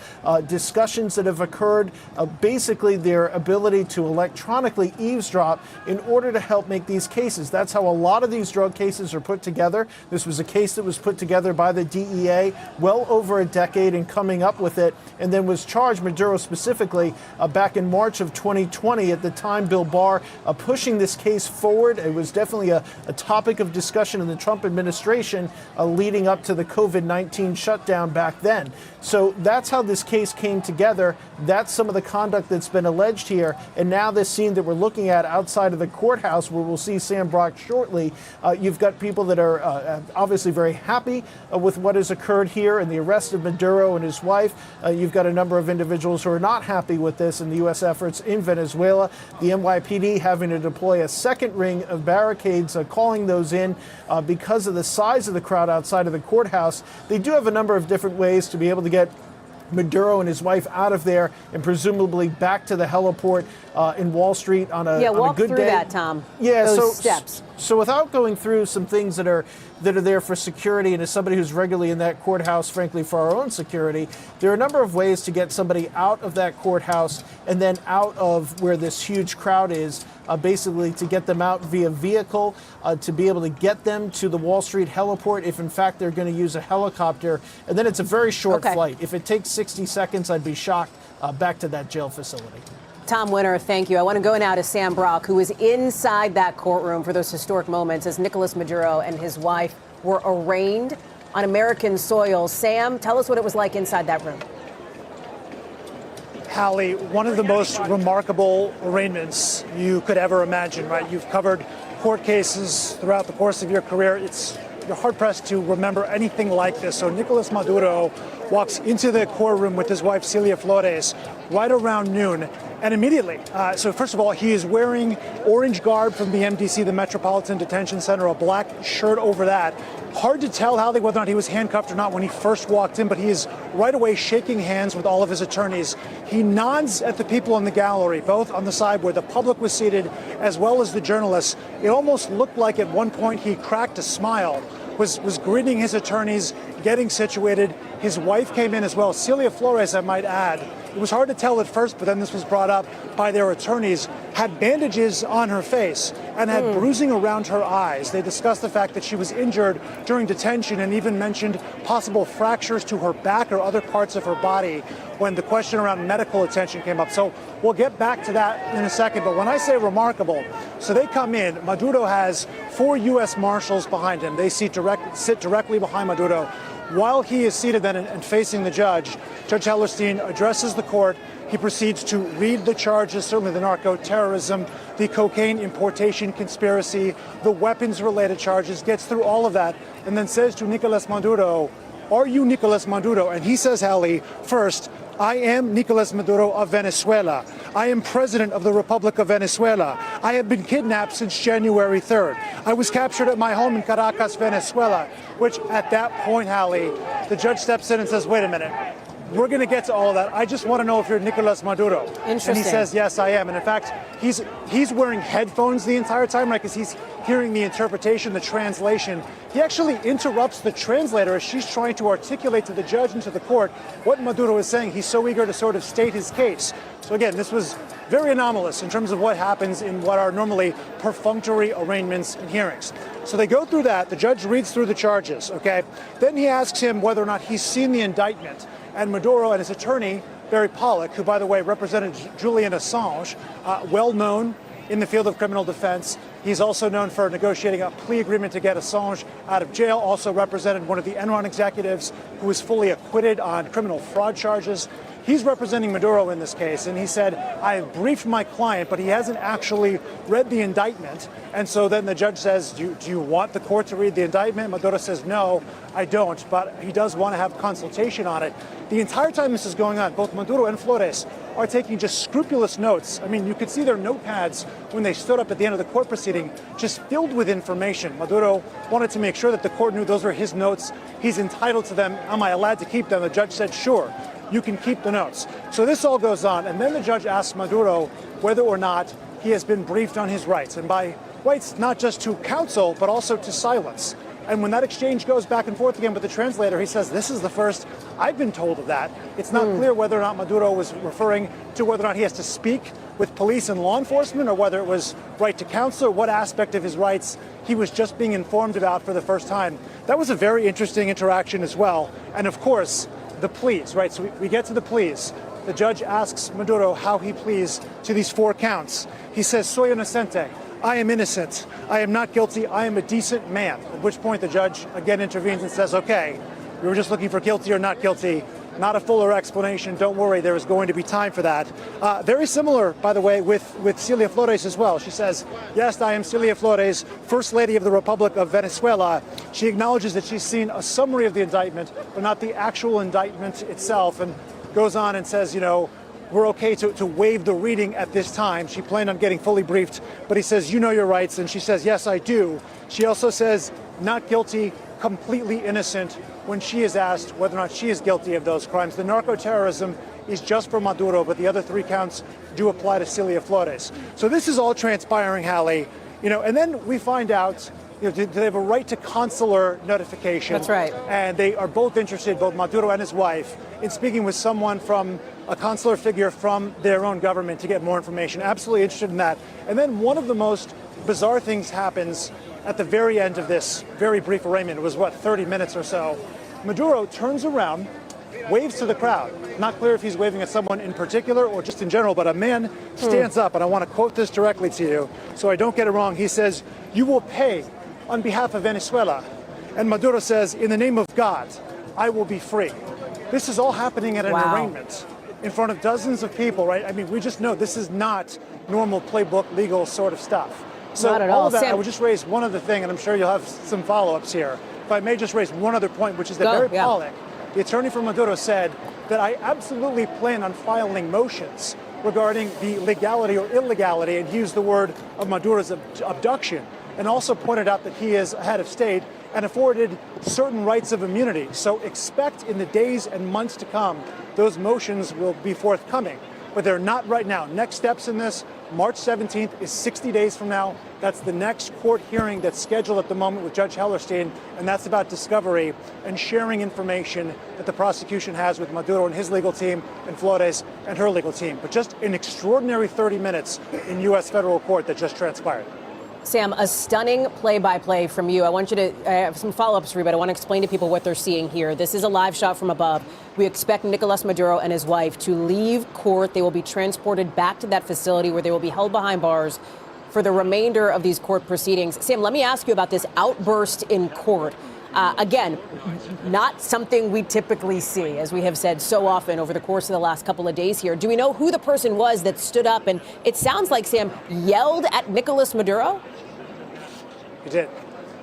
discussions that have occurred, basically their ability to electronically eavesdrop in order to help make these cases. That's how a lot of these drug cases are put together. This was a case that was put together by the DEA well over a decade in coming up with it, and then was charged, Maduro specifically, back in March of 2020. At the time, Bill Barr pushing this case forward. It was definitely a topic of discussion in the Trump administration leading up to the COVID-19 shutdown back then. So that's how this case came together. That's some of the conduct that's been alleged here. And now this scene that we're looking at outside of the courthouse, where we'll see Sam Brock shortly, you've got people that are obviously very happy with what has occurred here and the arrest of Maduro and his wife. You've got a number of individuals who are not happy with this and the U.S. efforts in Venezuela. The NYPD having to deploy a second ring of barricades, calling those in because of the size of the crowd outside of the courthouse. They do have a number of different ways to be able to get Maduro and his wife out of there and presumably back to the heliport in Wall Street on a good day. Yeah, walk through that, Tom. Yeah, those steps. So without going through some things that are there for security, and as somebody who's regularly in that courthouse, frankly, for our own security, there are a number of ways to get somebody out of that courthouse and then out of where this huge crowd is, basically to get them out via vehicle, to be able to get them to the Wall Street heliport if, in fact, they're going to use a helicopter. And then it's a very short flight. If it takes 60 seconds, I'd be shocked, back to that jail facility. Tom Winter, thank you. I want to go now to Sam Brock, who was inside that courtroom for those historic moments as Nicolas Maduro and his wife were arraigned on American soil. Sam, tell us what it was like inside that room. Hallie, one of the most remarkable arraignments you could ever imagine, right? You've covered court cases throughout the course of your career. You're hard-pressed to remember anything like this. So Nicolas Maduro walks into the courtroom with his wife, Celia Flores, right around noon. And immediately, so first of all, he is wearing orange garb from the MDC, the Metropolitan Detention Center, a black shirt over that. Hard to tell, Hallie, whether or not he was handcuffed or not when he first walked in, but he is right away shaking hands with all of his attorneys. He nods at the people in the gallery, both on the side where the public was seated, as well as the journalists. It almost looked like at one point he cracked a smile, was greeting his attorneys, getting situated. His wife came in as well, Celia Flores, I might add. It was hard to tell at first, but then this was brought up by their attorneys, had bandages on her face and had bruising around her eyes. They discussed the fact that she was injured during detention and even mentioned possible fractures to her back or other parts of her body when the question around medical attention came up. So we'll get back to that in a second. But when I say remarkable, so they come in, Maduro has 4 U.S. Marshals behind him. They sit directly behind Maduro. While he is seated then and facing the judge, Judge Hellerstein addresses the court He proceeds to read the charges, certainly the narco-terrorism, the cocaine importation conspiracy, the weapons-related charges, gets through all of that, and then says to Nicolas Maduro, "Are you Nicolas Maduro?" And he says, Hallie, first, "I am Nicolas Maduro of Venezuela. I am president of the Republic of Venezuela. I have been kidnapped since January 3rd. I was captured at my home in Caracas, Venezuela," which at that point, Hallie, the judge steps in and says, "Wait a minute. We're going to get to all of that. I just want to know if you're Nicolas Maduro." Interesting. And he says, "Yes, I am." And in fact, he's wearing headphones the entire time, right? Because he's hearing the interpretation, the translation. He actually interrupts the translator as she's trying to articulate to the judge and to the court what Maduro is saying. He's so eager to sort of state his case. So again, this was very anomalous in terms of what happens in what are normally perfunctory arraignments and hearings. So they go through that. The judge reads through the charges, okay? Then he asks him whether or not he's seen the indictment. And Maduro and his attorney, Barry Pollock, who, by the way, represented Julian Assange, well known in the field of criminal defense. He's also known for negotiating a plea agreement to get Assange out of jail, also represented one of the Enron executives who was fully acquitted on criminal fraud charges. He's representing Maduro in this case, and he said, "I have briefed my client, but he hasn't actually read the indictment." And so then the judge says, do you want the court to read the indictment? Maduro says, "No, I don't," but he does want to have consultation on it. The entire time this is going on, both Maduro and Flores are taking just scrupulous notes. I mean, you could see their notepads when they stood up at the end of the court proceeding, just filled with information. Maduro wanted to make sure that the court knew those were his notes. He's entitled to them. Am I allowed to keep them? The judge said, "Sure, you can keep the notes." So this all goes on, and then the judge asks Maduro whether or not he has been briefed on his rights, and by rights not just to counsel, but also to silence. And when that exchange goes back and forth again with the translator, he says, "This is the first I've been told of that." It's not clear whether or not Maduro was referring to whether or not he has to speak with police and law enforcement, or whether it was right to counsel, or what aspect of his rights he was just being informed about for the first time. That was a very interesting interaction as well. And of course, the pleas, right? So we get to the pleas. The judge asks Maduro how he pleads to these 4 counts. He says, "Soy inocente." I am innocent. I am not guilty. I am a decent man. At which point the judge again intervenes and says, "Okay, we were just looking for guilty or not guilty. Not a fuller explanation. Don't worry, there is going to be time for that." Very similar, by the way, with Cilia Flores as well. She says, "Yes, I am Cilia Flores, First Lady of the Republic of Venezuela." She acknowledges that she's seen a summary of the indictment, but not the actual indictment itself, and goes on and says, we're okay to waive the reading at this time. She planned on getting fully briefed, but he says, "You know your rights," and she says, "Yes, I do." She also says, "Not guilty, completely innocent," when she is asked whether or not she is guilty of those crimes. The narco-terrorism is just for Maduro, but the other 3 counts do apply to Cilia Flores. So this is all transpiring, Hallie, and then we find out, do they have a right to consular notification? That's right. And they are both interested, both Maduro and his wife, in speaking with someone from a consular figure from their own government to get more information. Absolutely interested in that. And then one of the most bizarre things happens at the very end of this very brief arraignment. It was, 30 minutes or so. Maduro turns around, waves to the crowd. Not clear if he's waving at someone in particular or just in general, but a man stands up, and I want to quote this directly to you so I don't get it wrong. He says, "You will pay on behalf of Venezuela." And Maduro says, "In the name of God, I will be free." This is all happening at an arraignment in front of dozens of people, right? I mean, we just know this is not normal playbook legal sort of stuff. So Not at all all. of that, Sam, I would just raise one other thing, and I'm sure you'll have some follow-ups here. If I may just raise one other point, which is that Barry Pollock, the attorney for Maduro, said that I absolutely plan on filing motions regarding the legality or illegality, and he used the word of Maduro's abduction, and also pointed out that he is a head of state and afforded certain rights of immunity. So expect in the days and months to come, those motions will be forthcoming. But they're not right now. Next steps in this, March 17th is 60 days from now. That's the next court hearing that's scheduled at the moment with Judge Hellerstein, and that's about discovery and sharing information that the prosecution has with Maduro and his legal team and Flores and her legal team. But just an extraordinary 30 minutes in U.S. federal court that just transpired. Sam, a stunning play-by-play from you. I want you to I have some follow-ups for you, but I want to explain to people what they're seeing here. This is a live shot from above. We expect Nicolas Maduro and his wife to leave court. They will be transported back to that facility where they will be held behind bars for the remainder of these court proceedings. Sam, let me ask you about this outburst in court. Again, not something we typically see, as we have said so often over the course of the last couple of days here. Do we know who the person was that stood up and, it sounds like, Sam, yelled at Nicolas Maduro? He did.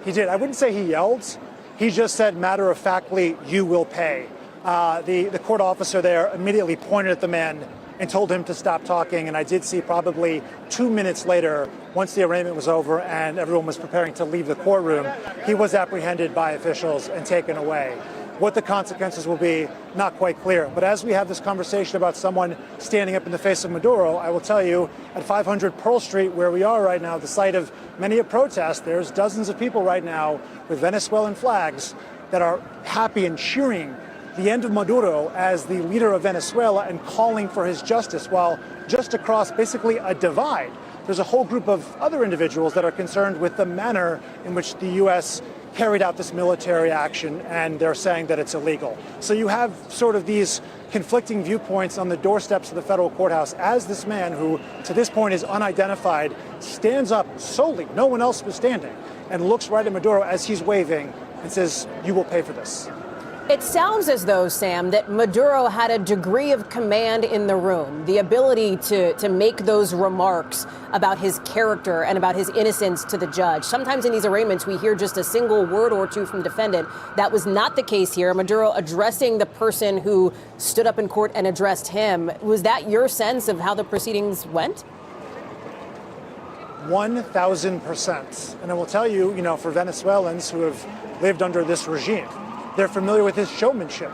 He did. I wouldn't say he yelled. He just said, matter-of-factly, you will pay. The court officer there immediately pointed at the man and told him to stop talking. And I did see probably 2 minutes later, once the arraignment was over and everyone was preparing to leave the courtroom, he was apprehended by officials and taken away. What the consequences will be, not quite clear. But as we have this conversation about someone standing up in the face of Maduro, I will tell you, at 500 Pearl Street, where we are right now, the site of many a protest, there's dozens of people right now with Venezuelan flags that are happy and cheering the end of Maduro as the leader of Venezuela and calling for his justice, while just across basically a divide, there's a whole group of other individuals that are concerned with the manner in which the U.S. carried out this military action, and they're saying that it's illegal. So you have sort of these conflicting viewpoints on the doorsteps of the federal courthouse as this man, who to this point is unidentified, stands up solely, no one else was standing, and looks right at Maduro as he's waving and says, you will pay for this. It sounds as though, Sam, that Maduro had a degree of command in the room, the ability to make those remarks about his character and about his innocence to the judge. Sometimes in these arraignments, we hear just a single word or two from the defendant. That was not the case here. Maduro addressing the person who stood up in court and addressed him. Was that your sense of how the proceedings went? 1,000%. And I will tell you, for Venezuelans who have lived under this regime, they're familiar with his showmanship.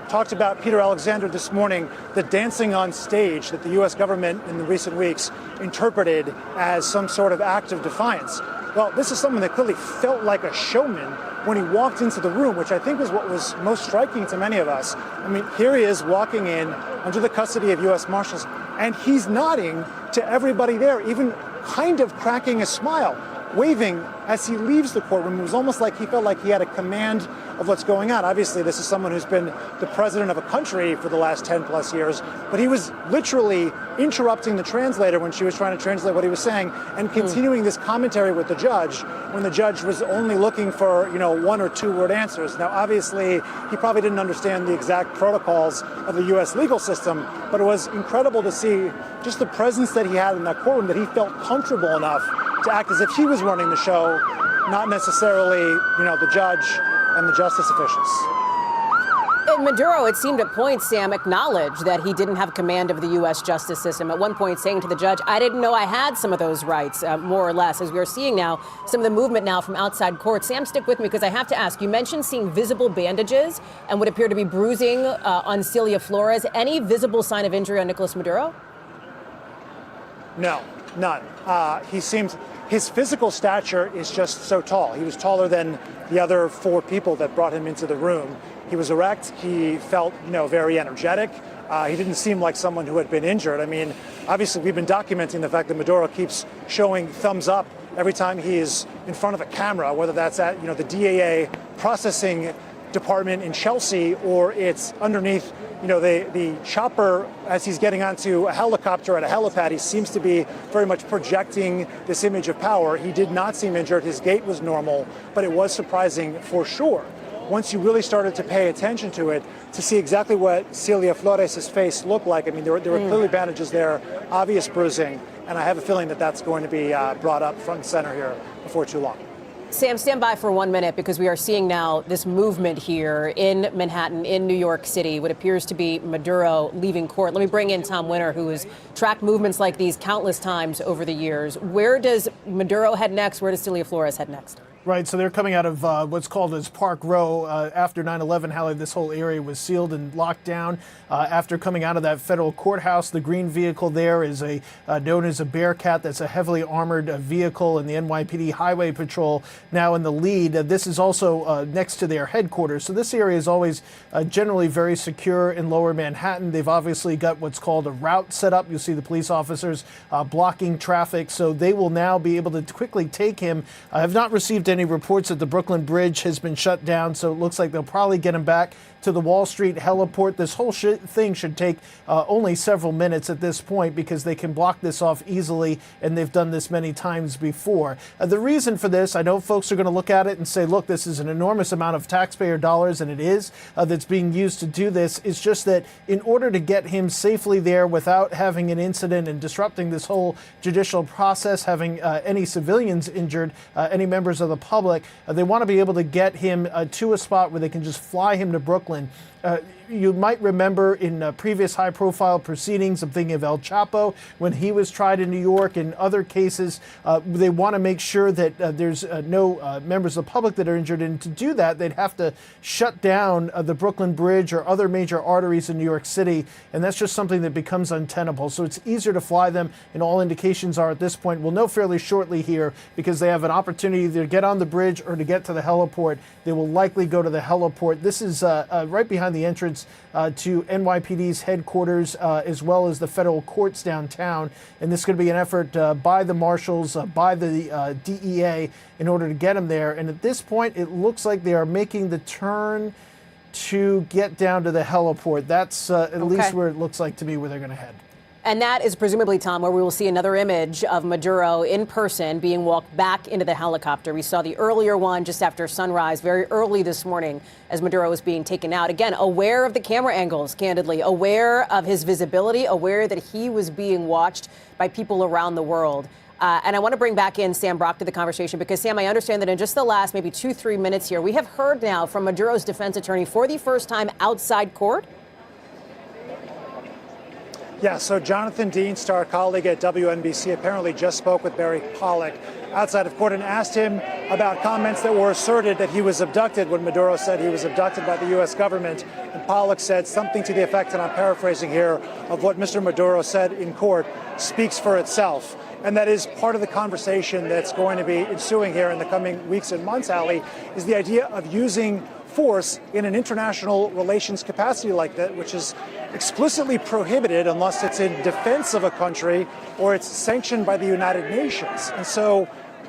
Talked about Peter Alexander this morning, the dancing on stage that the U.S. government in the recent weeks interpreted as some sort of act of defiance. Well, this is someone that clearly felt like a showman when he walked into the room, which I think is what was most striking to many of us. I mean, here he is walking in under the custody of U.S. Marshals, and he's nodding to everybody there, even kind of cracking a smile, waving as he leaves the courtroom. It was almost like he felt like he had a command of what's going on. Obviously, this is someone who's been the president of a country for the last 10 plus years, but he was literally interrupting the translator when she was trying to translate what he was saying and continuing this commentary with the judge when the judge was only looking for, 1 or 2 word answers. Now, obviously, he probably didn't understand the exact protocols of the U.S. legal system, but it was incredible to see just the presence that he had in that courtroom, that he felt comfortable enough to act as if he was running the show, not necessarily, the judge and the justice officials. And Maduro, it seemed at points, Sam, acknowledged that he didn't have command of the U.S. justice system. At one point saying to the judge, I didn't know I had some of those rights, more or less, as we are seeing now, some of the movement now from outside court. Sam, stick with me, because I have to ask, you mentioned seeing visible bandages and what appeared to be bruising on Celia Flores. Any visible sign of injury on Nicolas Maduro? No, none. His physical stature is just so tall. He was taller than the other 4 people that brought him into the room. He was erect. He felt, very energetic. He didn't seem like someone who had been injured. I mean, obviously, we've been documenting the fact that Maduro keeps showing thumbs up every time he is in front of a camera, whether that's at, the DAA processing department in Chelsea, or it's underneath, the chopper as he's getting onto a helicopter at a helipad. He seems to be very much projecting this image of power. He did not seem injured. His gait was normal, but it was surprising for sure, once you really started to pay attention to it, to see exactly what Celia Flores' face looked like. I mean, there were clearly bandages there, obvious bruising, and I have a feeling that that's going to be brought up front and center here before too long. Sam, stand by for 1 minute, because we are seeing now this movement here in Manhattan, in New York City, what appears to be Maduro leaving court. Let me bring in Tom Winter, who has tracked movements like these countless times over the years. Where does Maduro head next? Where does Celia Flores head next? Right, so they're coming out of what's called as Park Row. After 9/11, Hallie, this whole area was sealed and locked down. After coming out of that federal courthouse, the green vehicle there is known as a Bearcat. That's a heavily armored vehicle, and the NYPD Highway Patrol now in the lead. This is also next to their headquarters. So this area is always generally very secure in Lower Manhattan. They've obviously got what's called a route set up. You'll see the police officers blocking traffic. So they will now be able to quickly take him. I have not received any reports that the Brooklyn Bridge has been shut down, so it looks like they'll probably get him back to the Wall Street heliport. This whole thing should take only several minutes at this point because they can block this off easily, and they've done this many times before. The reason for this, I know folks are going to look at it and say, look, this is an enormous amount of taxpayer dollars, and it is, that's being used to do this. It's just that in order to get him safely there without having an incident and disrupting this whole judicial process, having any civilians injured, any members of the public, they want to be able to get him to a spot where they can just fly him to Brooklyn. You might remember in previous high-profile proceedings, I'm thinking of El Chapo, when he was tried in New York. In other cases, they want to make sure that there's no members of the public that are injured. And to do that, they'd have to shut down the Brooklyn Bridge or other major arteries in New York City. And that's just something that becomes untenable. So it's easier to fly them, and all indications are at this point, we'll know fairly shortly here, because they have an opportunity either to get on the bridge or to get to the heliport. They will likely go to the heliport. This is right behind the entrance to NYPD's headquarters, as well as the federal courts downtown. And this is going to be an effort by the marshals, by the DEA, in order to get him there. And at this point, it looks like they are making the turn to get down to the heliport. That's at least where it looks like to me where they're going to head. And that is presumably, Tom, where we will see another image of Maduro in person being walked back into the helicopter. We saw the earlier one just after sunrise, very early this morning, as Maduro was being taken out. Again, aware of the camera angles, candidly, aware of his visibility, aware that he was being watched by people around the world. And I want to bring back in Sam Brock to the conversation because, Sam, I understand that in just the last maybe 2-3 minutes here, we have heard now from Maduro's defense attorney for the first time outside court. Yeah, so Jonathan Dean, our colleague at WNBC, apparently just spoke with Barry Pollock outside of court and asked him about comments that were asserted that he was abducted when Maduro said he was abducted by the U.S. government. And Pollock said something to the effect, and I'm paraphrasing here, of what Mr. Maduro said in court speaks for itself. And that is part of the conversation that's going to be ensuing here in the coming weeks and months, Ali, is the idea of using force in an international relations capacity like that, which is explicitly prohibited unless it's in defense of a country or it's sanctioned by the United Nations. And so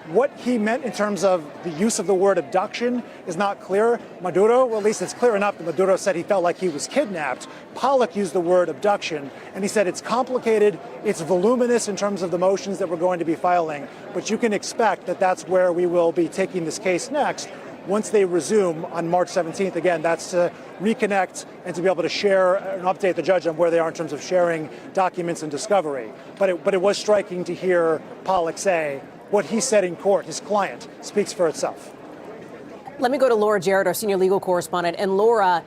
what he meant in terms of the use of the word abduction is not clear. Maduro, well, at least it's clear enough that Maduro said he felt like he was kidnapped. Pollock used the word abduction, and he said it's complicated, it's voluminous in terms of the motions that we're going to be filing, but you can expect that that's where we will be taking this case next. Once they resume on March 17th, again, that's to reconnect and to be able to share and update the judge on where they are in terms of sharing documents and discovery. But it was striking to hear Pollock say what he said in court, his client, speaks for itself. Let me go to Laura Jarrett, our senior legal correspondent. And Laura,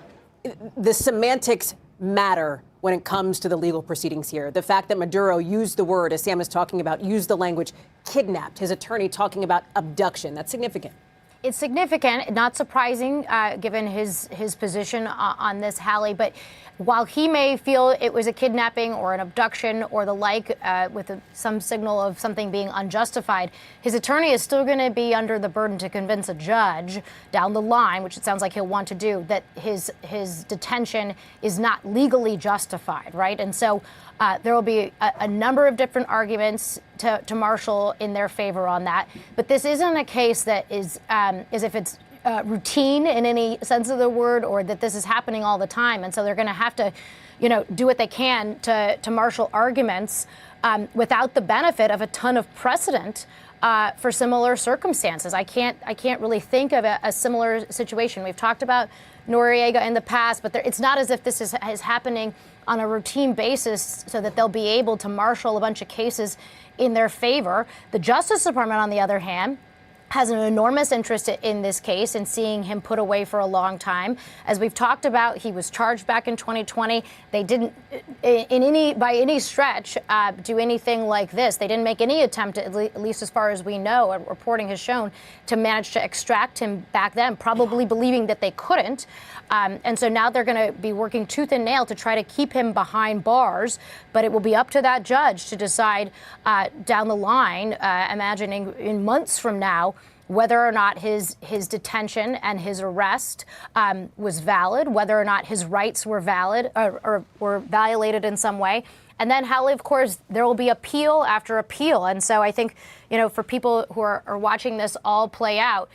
the semantics matter when it comes to the legal proceedings here. The fact that Maduro used the word, as Sam is talking about, used the language kidnapped, his attorney talking about abduction, that's significant. It's significant, not surprising, given his position on this, Hallie. But while he may feel it was a kidnapping or an abduction or the like, with some signal of something being unjustified, his attorney is still going to be under the burden to convince a judge down the line, which it sounds like he'll want to do, that his detention is not legally justified, right? And so there will be a number of different arguments to marshal in their favor on that. But this isn't a case that is as if it's routine in any sense of the word, or that this is happening all the time. And so they're going to have to, do what they can to marshal arguments without the benefit of a ton of precedent for similar circumstances. I can't really think of a similar situation. We've talked about Noriega in the past, but it's not as if this is happening on a routine basis so that they'll be able to marshal a bunch of cases in their favor. The Justice Department, on the other hand, has an enormous interest in this case and seeing him put away for a long time. As we've talked about, he was charged back in 2020. They didn't, by any stretch, do anything like this. They didn't make any attempt, at least as far as we know, and reporting has shown, to manage to extract him back then, probably believing that they couldn't. And so now they're going to be working tooth and nail to try to keep him behind bars. But it will be up to that judge to decide down the line, imagining in months from now, whether or not his detention and his arrest was valid, whether or not his rights were valid or were violated in some way. And then, Hallie, of course, there will be appeal after appeal. And so I think, for people who are watching this all play out,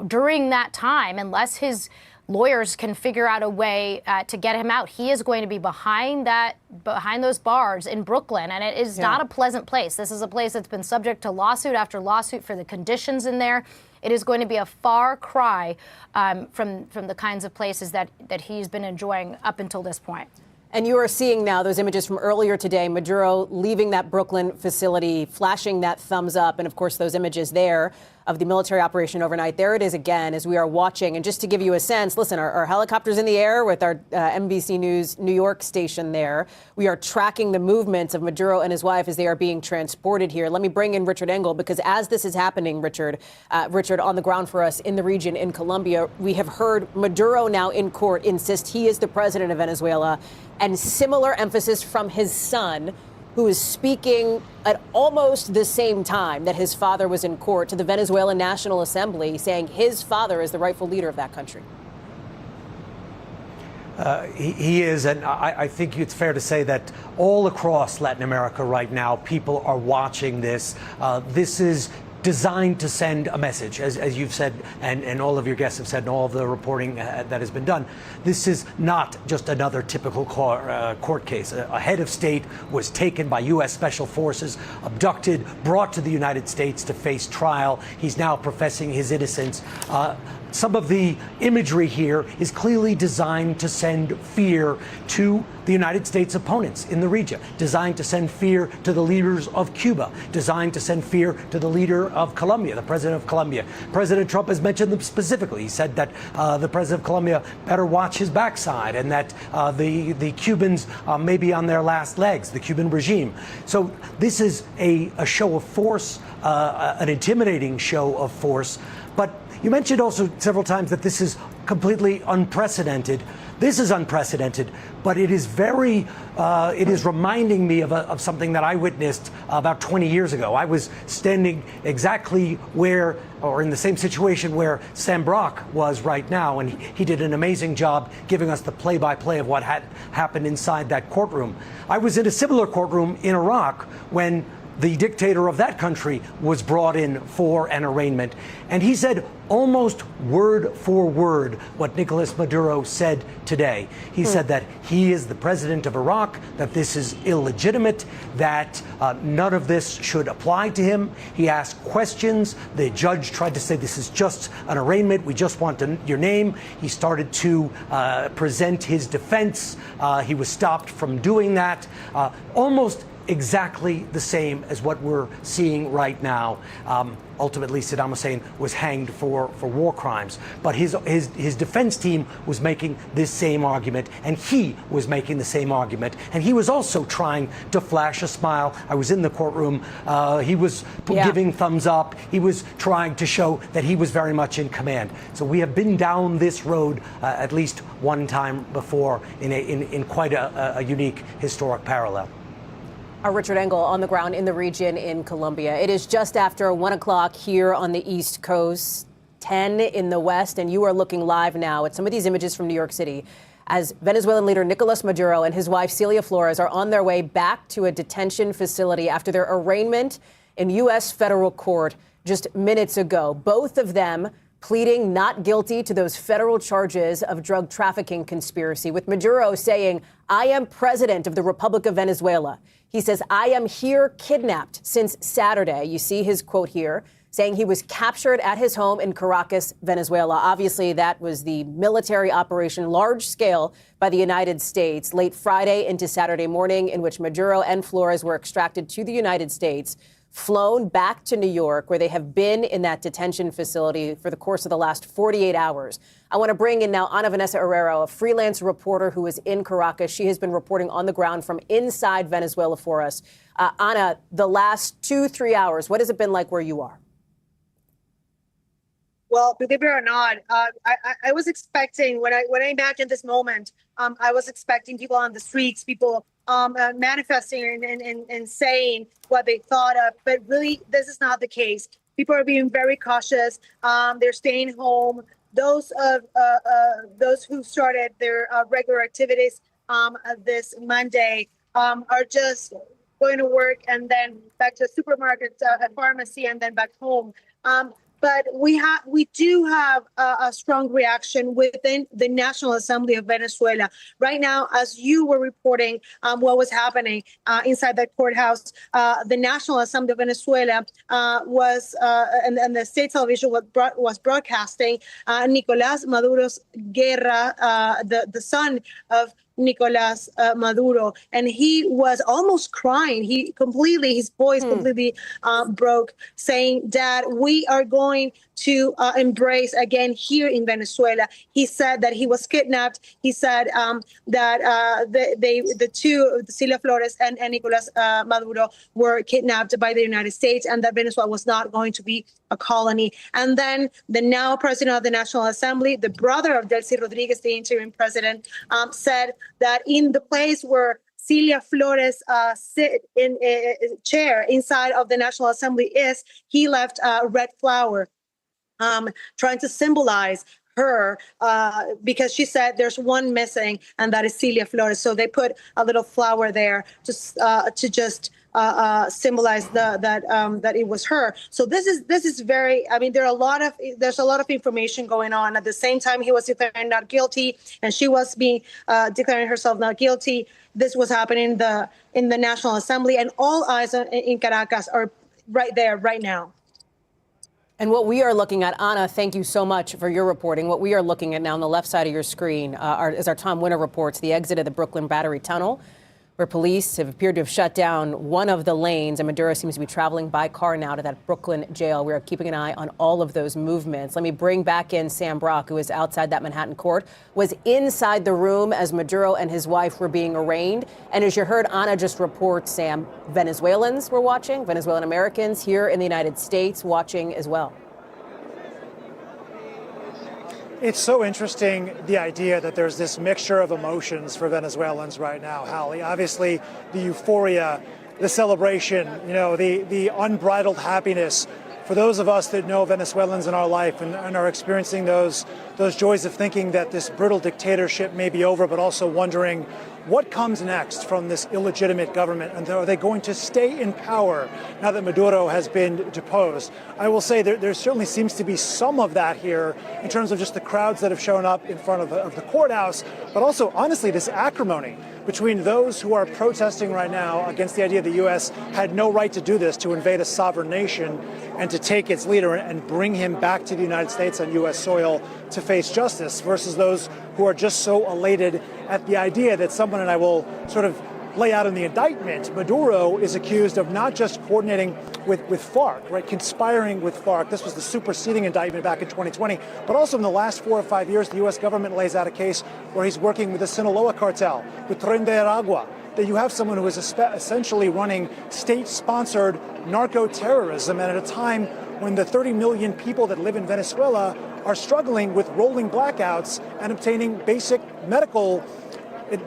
during that time, unless his lawyers can figure out a way to get him out, he is going to be behind those bars in Brooklyn. And it is not a pleasant place. This is a place that's been subject to lawsuit after lawsuit for the conditions in there. It is going to be a far cry from the kinds of places that he's been enjoying up until this point. And you are seeing now those images from earlier today, Maduro leaving that Brooklyn facility, flashing that thumbs up, and of course those images there of the military operation overnight. There it is again as we are watching. And just to give you a sense, listen, our helicopter's in the air with our NBC News New York station there. We are tracking the movements of Maduro and his wife as they are being transported here. Let me bring in Richard Engel, because as this is happening, Richard, on the ground for us in the region in Colombia, we have heard Maduro now in court insist he is the president of Venezuela, and similar emphasis from his son, who is speaking at almost the same time that his father was in court to the Venezuelan National Assembly, saying his father is the rightful leader of that country. He is, and I think it's fair to say that all across Latin America right now, people are watching this. This is designed to send a message, as you've said, and all of your guests have said, and all of the reporting that has been done. This is not just another typical court case. A head of state was taken by U.S. Special Forces, abducted, brought to the United States to face trial. He's now professing his innocence. Some of the imagery here is clearly designed to send fear to the United States opponents in the region, designed to send fear to the leaders of Cuba, designed to send fear to the leader of Colombia, the president of Colombia. President Trump has mentioned them specifically. He said that the president of Colombia better watch his backside, and that the Cubans may be on their last legs, the Cuban regime. So this is a show of force, an intimidating show of force. But you mentioned also several times that this is completely unprecedented. This is unprecedented, but it is it is reminding me of something that I witnessed about 20 years ago. I was standing exactly where, or in the same situation where Sam Brock was right now, and he did an amazing job giving us the play-by-play of what had happened inside that courtroom. I was in a similar courtroom in Iraq when the dictator of that country was brought in for an arraignment. And he said almost word for word what Nicolas Maduro said today. He said that he is the president of Iraq, that this is illegitimate, that none of this should apply to him. He asked questions. The judge tried to say this is just an arraignment. We just want your name. He started to present his defense. He was stopped from doing that. Almost exactly the same as what we're seeing right now. Ultimately, Saddam Hussein was hanged for war crimes. But his defense team was making this same argument, and he was making the same argument. And he was also trying to flash a smile. I was in the courtroom. He was giving thumbs up. He was trying to show that he was very much in command. So we have been down this road at least one time before in quite a unique historic parallel. Our Richard Engel on the ground in the region in Colombia. It is just after 1 o'clock here on the East Coast, 10 in the West, and you are looking live now at some of these images from New York City as Venezuelan leader Nicolas Maduro and his wife Celia Flores are on their way back to a detention facility after their arraignment in U.S. federal court just minutes ago. Both of them pleading not guilty to those federal charges of drug trafficking conspiracy, with Maduro saying, "I am president of the Republic of Venezuela." He says, "I am here kidnapped since Saturday." You see his quote here, saying he was captured at his home in Caracas, Venezuela. Obviously, that was the military operation, large scale, by the United States, late Friday into Saturday morning, in which Maduro and Flores were extracted to the United States, flown back to New York, where they have been in that detention facility for the course of the last 48 hours. I want to bring in now Ana Vanessa Herrero, a freelance reporter who is in Caracas. She has been reporting on the ground from inside Venezuela for us. Ana, the last 2-3 hours, what has it been like where you are? Well, believe it or not, I was expecting, when I imagined this moment, I was expecting people on the streets, people manifesting and saying what they thought of. But really, this is not the case. People are being very cautious. They're staying home. Those who started their regular activities this Monday are just going to work and then back to a supermarket, a pharmacy, and then back home. But we do have a strong reaction within the National Assembly of Venezuela. Right now, as you were reporting what was happening inside the courthouse, the National Assembly of Venezuela was, and the state television was broadcasting Nicolás Maduro's guerra, the son of Nicolás Maduro, and he was almost crying. His voice completely broke, saying that we are going to embrace again here in Venezuela. He said that he was kidnapped. He said that the two, Cilia Flores and Nicolás Maduro, were kidnapped by the United States, and that Venezuela was not going to be a colony. And then the now president of the National Assembly, the brother of Delcy Rodriguez, the interim president, said that in the place where Cilia Flores sit in a chair inside of the National Assembly he left a red flower, trying to symbolize her, because she said there's one missing, and that is Cilia Flores. So they put a little flower there to just symbolize that it was her. So this is very. I mean, there's a lot of information going on. At the same time, he was declaring not guilty, and she was being declaring herself not guilty. This was happening in the National Assembly, and all eyes in Caracas are right there, right now. And what we are looking at, Anna, thank you so much for your reporting. What we are looking at now on the left side of your screen is our Tom Winter reports, the exit of the Brooklyn Battery Tunnel, where police have appeared to have shut down one of the lanes, and Maduro seems to be traveling by car now to that Brooklyn jail. We are keeping an eye on all of those movements. Let me bring back in Sam Brock, who is outside that Manhattan court, was inside the room as Maduro and his wife were being arraigned. And as you heard Anna just report, Sam, Venezuelans were watching, Venezuelan Americans here in the United States watching as well. It's so interesting, the idea that there's this mixture of emotions for Venezuelans right now, Hallie. Obviously, the euphoria, the celebration, the unbridled happiness. For those of us that know Venezuelans in our life and are experiencing those joys of thinking that this brutal dictatorship may be over, but also wondering what comes next from this illegitimate government, and are they going to stay in power now that Maduro has been deposed? I will say there certainly seems to be some of that here in terms of just the crowds that have shown up in front of the courthouse, but also, honestly, this acrimony between those who are protesting right now against the idea the U.S. had no right to do this, to invade a sovereign nation and to take its leader and bring him back to the United States on U.S. soil to face justice, versus those who are just so elated at the idea that someone, and I will sort of lay out in the indictment, Maduro is accused of not just coordinating with FARC, right, conspiring with FARC. This was the superseding indictment back in 2020. But also in the last 4 or 5 years, the U.S. government lays out a case where he's working with the Sinaloa cartel, with Tren de Aragua, that you have someone who is essentially running state-sponsored narco-terrorism, and at a time when the 30 million people that live in Venezuela are struggling with rolling blackouts and obtaining basic medical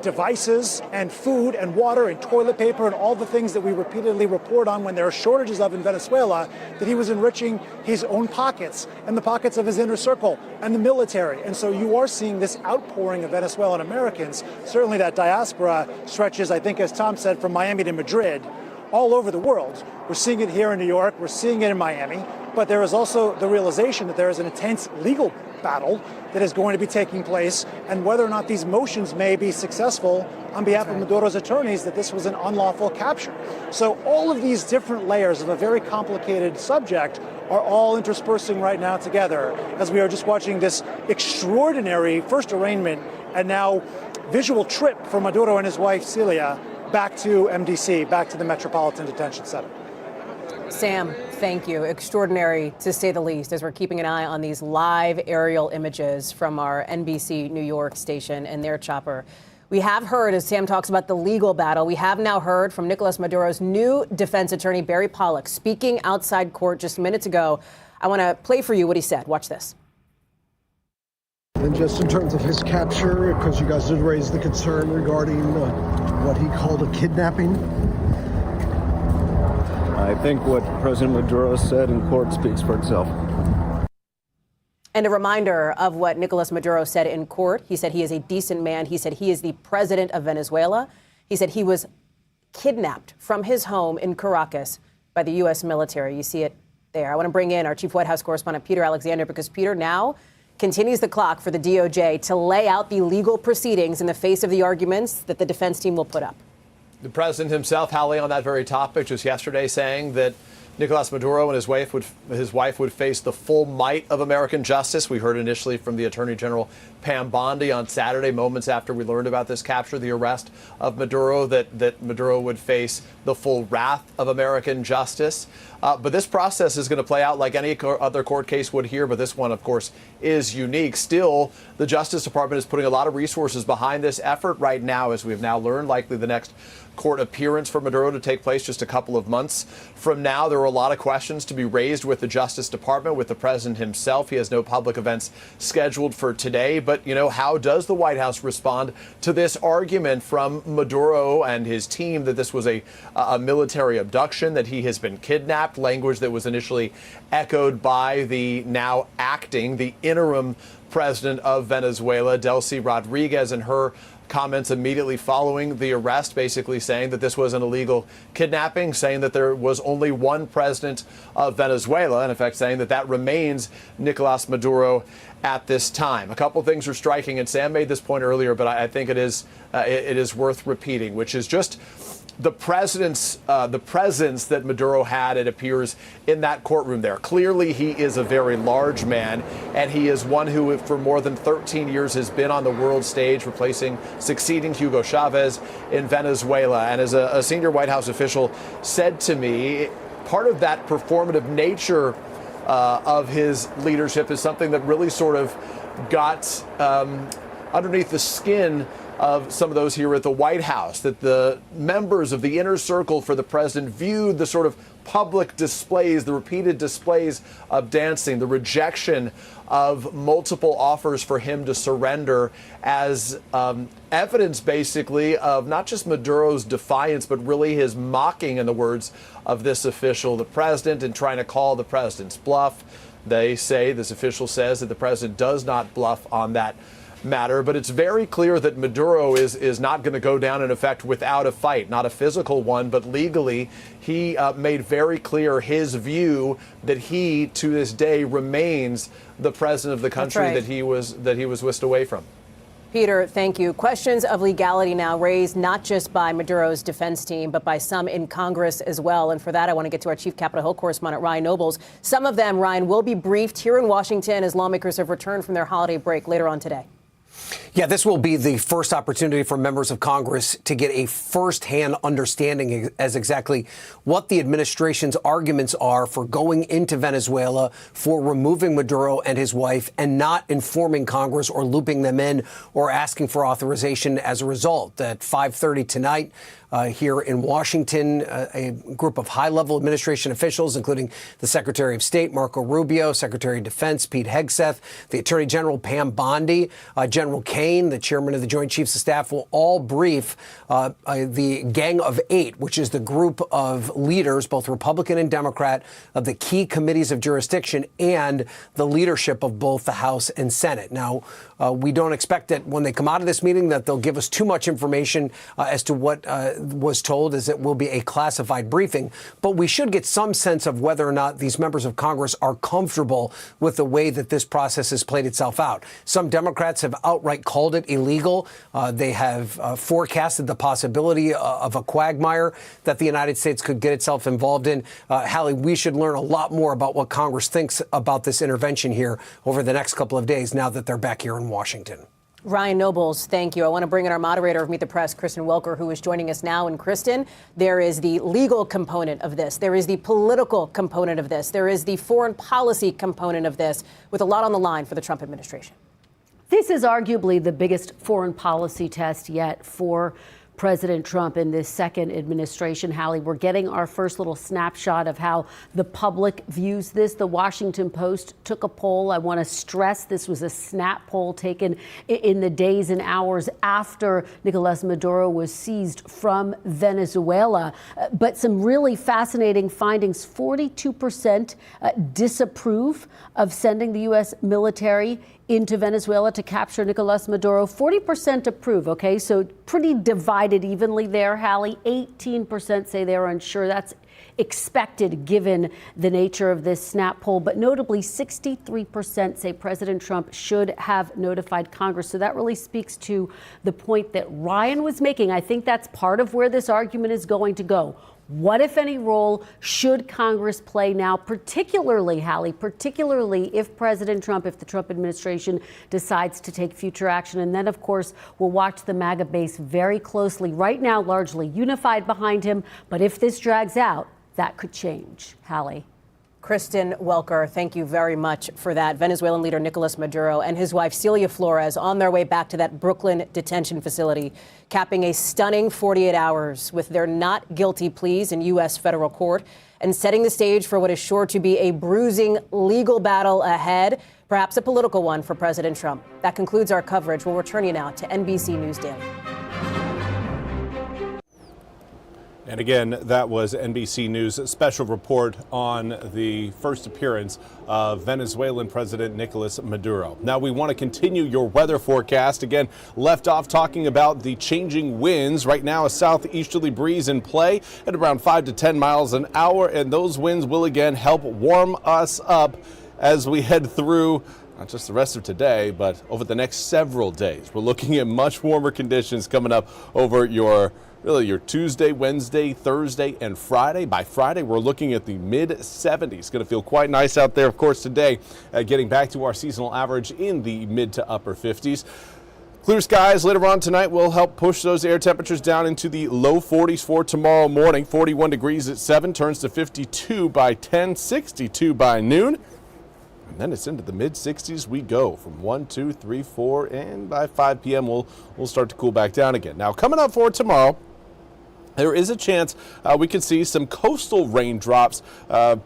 devices and food and water and toilet paper and all the things that we repeatedly report on when there are shortages of in Venezuela, that he was enriching his own pockets and the pockets of his inner circle and the military. And so you are seeing this outpouring of Venezuelan Americans. Certainly that diaspora stretches, I think, as Tom said, from Miami to Madrid, all over the world. We're seeing it here in New York, we're seeing it in Miami, but there is also the realization that there is an intense legal battle that is going to be taking place, and whether or not these motions may be successful on behalf of Maduro's attorneys that this was an unlawful capture. So all of these different layers of a very complicated subject are all interspersing right now together as we are just watching this extraordinary first arraignment and now visual trip for Maduro and his wife Cilia back to MDC, back to the Metropolitan Detention Center. Sam, thank you. Extraordinary, to say the least, as we're keeping an eye on these live aerial images from our NBC New York station and their chopper. We have heard, as Sam talks about the legal battle, we have now heard from Nicolás Maduro's new defense attorney, Barry Pollock, speaking outside court just minutes ago. I want to play for you what he said. Watch this. And just in terms of his capture, because you guys did raise the concern regarding what he called a kidnapping. I think what President Maduro said in court speaks for itself. And a reminder of what Nicolás Maduro said in court. He said he is a decent man. He said he is the president of Venezuela. He said he was kidnapped from his home in Caracas by the U.S. military. You see it there. I want to bring in our chief White House correspondent, Peter Alexander, because Peter now continues the clock for the DOJ to lay out the legal proceedings in the face of the arguments that the defense team will put up. The president himself, Hallie, on that very topic just yesterday saying that Nicolas Maduro and his wife would face the full might of American justice. We heard initially from the Attorney General Pam Bondi on Saturday, moments after we learned about this capture, the arrest of Maduro, that Maduro would face the full wrath of American justice. But this process is going to play out like any other court case would here. But this one, of course, is unique. Still, the Justice Department is putting a lot of resources behind this effort right now, as we have now learned, likely the next court appearance for Maduro to take place just a couple of months from now. There are a lot of questions to be raised with the Justice Department, with the president himself. He has no public events scheduled for today. But, how does the White House respond to this argument from Maduro and his team that this was a military abduction, that he has been kidnapped, language that was initially echoed by the now acting, the interim president of Venezuela, Delcy Rodriguez, and her comments immediately following the arrest, basically saying that this was an illegal kidnapping, saying that there was only one president of Venezuela, and in fact saying that remains Nicolas Maduro at this time. A couple of things are striking, and Sam made this point earlier, but I think it is worth repeating, which is just the presence that Maduro had, it appears, in that courtroom there. Clearly, he is a very large man, and he is one who, for more than 13 years, has been on the world stage, succeeding Hugo Chavez in Venezuela. And as a senior White House official said to me, part of that performative nature of his leadership is something that really sort of got underneath the skin of some of those here at the White House, that the members of the inner circle for the president viewed the sort of public displays, the repeated displays of dancing, the rejection of multiple offers for him to surrender as evidence, basically, of not just Maduro's defiance, but really his mocking, in the words of this official, the president, and trying to call the president's bluff. This official says that the president does not bluff on that matter, but it's very clear that Maduro is not going to go down, in effect, without a fight, not a physical one, but legally. He made very clear his view that he, to this day, remains the president of the country that he was whisked away from. Peter, thank you. Questions of legality now raised not just by Maduro's defense team, but by some in Congress as well. And for that, I want to get to our chief Capitol Hill correspondent, Ryan Nobles. Some of them, Ryan, will be briefed here in Washington as lawmakers have returned from their holiday break later on today. Yeah, this will be the first opportunity for members of Congress to get a firsthand understanding as exactly what the administration's arguments are for going into Venezuela, for removing Maduro and his wife, and not informing Congress or looping them in or asking for authorization as a result. At 5:30 tonight, here in Washington, a group of high-level administration officials, including the Secretary of State, Marco Rubio, Secretary of Defense, Pete Hegseth, the Attorney General, Pam Bondi, General Kane, the chairman of the Joint Chiefs of Staff, will all brief the Gang of Eight, which is the group of leaders, both Republican and Democrat, of the key committees of jurisdiction and the leadership of both the House and Senate. Now, we don't expect that when they come out of this meeting that they'll give us too much information as to what was told, as it will be a classified briefing. But we should get some sense of whether or not these members of Congress are comfortable with the way that this process has played itself out. Some Democrats have outright called it illegal. They have forecasted the possibility of a quagmire that the United States could get itself involved in. Hallie, we should learn a lot more about what Congress thinks about this intervention here over the next couple of days now that they're back here in Washington. Ryan Nobles, thank you. I want to bring in our moderator of Meet the Press, Kristen Welker, who is joining us now. And Kristen, there is the legal component of this. There is the political component of this. There is the foreign policy component of this, with a lot on the line for the Trump administration. This is arguably the biggest foreign policy test yet for President Trump in this second administration. Hallie, we're getting our first little snapshot of how the public views this. The Washington Post took a poll. I want to stress this was a snap poll taken in the days and hours after Nicolas Maduro was seized from Venezuela. But some really fascinating findings. 42% disapprove of sending the U.S. military into Venezuela to capture Nicolas Maduro. 40% approve, okay? So pretty divided evenly there, Hallie. 18% say they're unsure. That's expected given the nature of this snap poll. But notably, 63% say President Trump should have notified Congress. So that really speaks to the point that Ryan was making. I think that's part of where this argument is going to go. What, if any, role should Congress play now, particularly, Hallie, particularly if President Trump, if the Trump administration decides to take future action? And then, of course, we'll watch the MAGA base very closely. Right now, largely unified behind him. But if this drags out, that could change. Hallie. Kristen Welker, thank you very much for that. Venezuelan leader Nicolas Maduro and his wife Celia Flores on their way back to that Brooklyn detention facility, capping a stunning 48 hours with their not guilty pleas in U.S. federal court and setting the stage for what is sure to be a bruising legal battle ahead, perhaps a political one for President Trump. That concludes our coverage. We'll return you now to NBC News Daily. And again, that was NBC News' special report on the first appearance of Venezuelan President Nicolas Maduro. Now, we want to continue your weather forecast. Again, left off talking about the changing winds. Right now, a southeasterly breeze in play at around 5 to 10 miles an hour. And those winds will again help warm us up as we head through not just the rest of today, but over the next several days. We're looking at much warmer conditions coming up over your Tuesday, Wednesday, Thursday, and Friday. By Friday, we're looking at the mid-70s. Going to feel quite nice out there. Of course, today, getting back to our seasonal average in the mid to upper 50s. Clear skies later on tonight will help push those air temperatures down into the low 40s for tomorrow morning. 41 degrees at 7, turns to 52 by 10, 62 by noon. And then it's into the mid-60s we go from 1, 2, 3, 4, and by 5 p.m. we'll start to cool back down again. Now, coming up for tomorrow, there is a chance we could see some coastal raindrops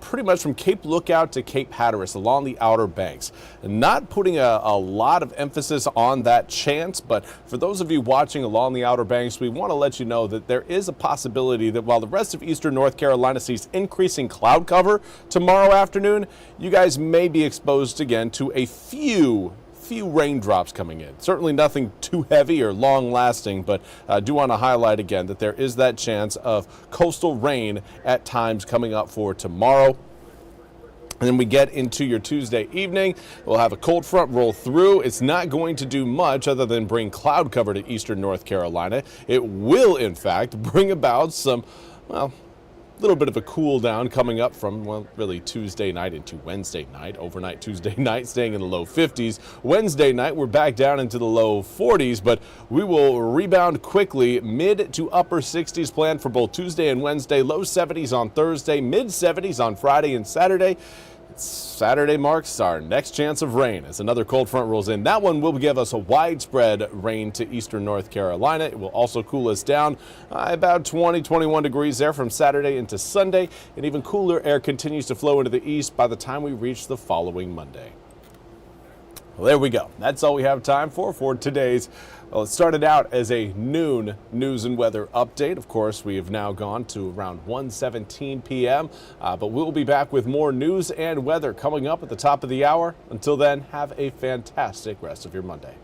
pretty much from Cape Lookout to Cape Hatteras along the Outer Banks. Not putting a lot of emphasis on that chance, but for those of you watching along the Outer Banks, we want to let you know that there is a possibility that while the rest of eastern North Carolina sees increasing cloud cover tomorrow afternoon, you guys may be exposed again to a few raindrops coming in. Certainly nothing too heavy or long lasting, but I do want to highlight again that there is that chance of coastal rain at times coming up for tomorrow. And then we get into your Tuesday evening. We'll have a cold front roll through. It's not going to do much other than bring cloud cover to eastern North Carolina. It will, in fact, bring about some, little bit of a cool down coming up from, really Tuesday night into Wednesday night. Overnight Tuesday night staying in the low 50s. Wednesday night we're back down into the low 40s, but we will rebound quickly. Mid to upper 60s planned for both Tuesday and Wednesday. Low 70s on Thursday, mid 70s on Friday and Saturday. Saturday marks our next chance of rain as another cold front rolls in. That one will give us a widespread rain to eastern North Carolina. It will also cool us down about 20-21 degrees there from Saturday into Sunday, and even cooler air continues to flow into the east by the time we reach the following Monday. Well, there we go. That's all we have time for today's. Well, it started out as a noon news and weather update. Of course, we have now gone to around 1:17 p.m., but we'll be back with more news and weather coming up at the top of the hour. Until then, have a fantastic rest of your Monday.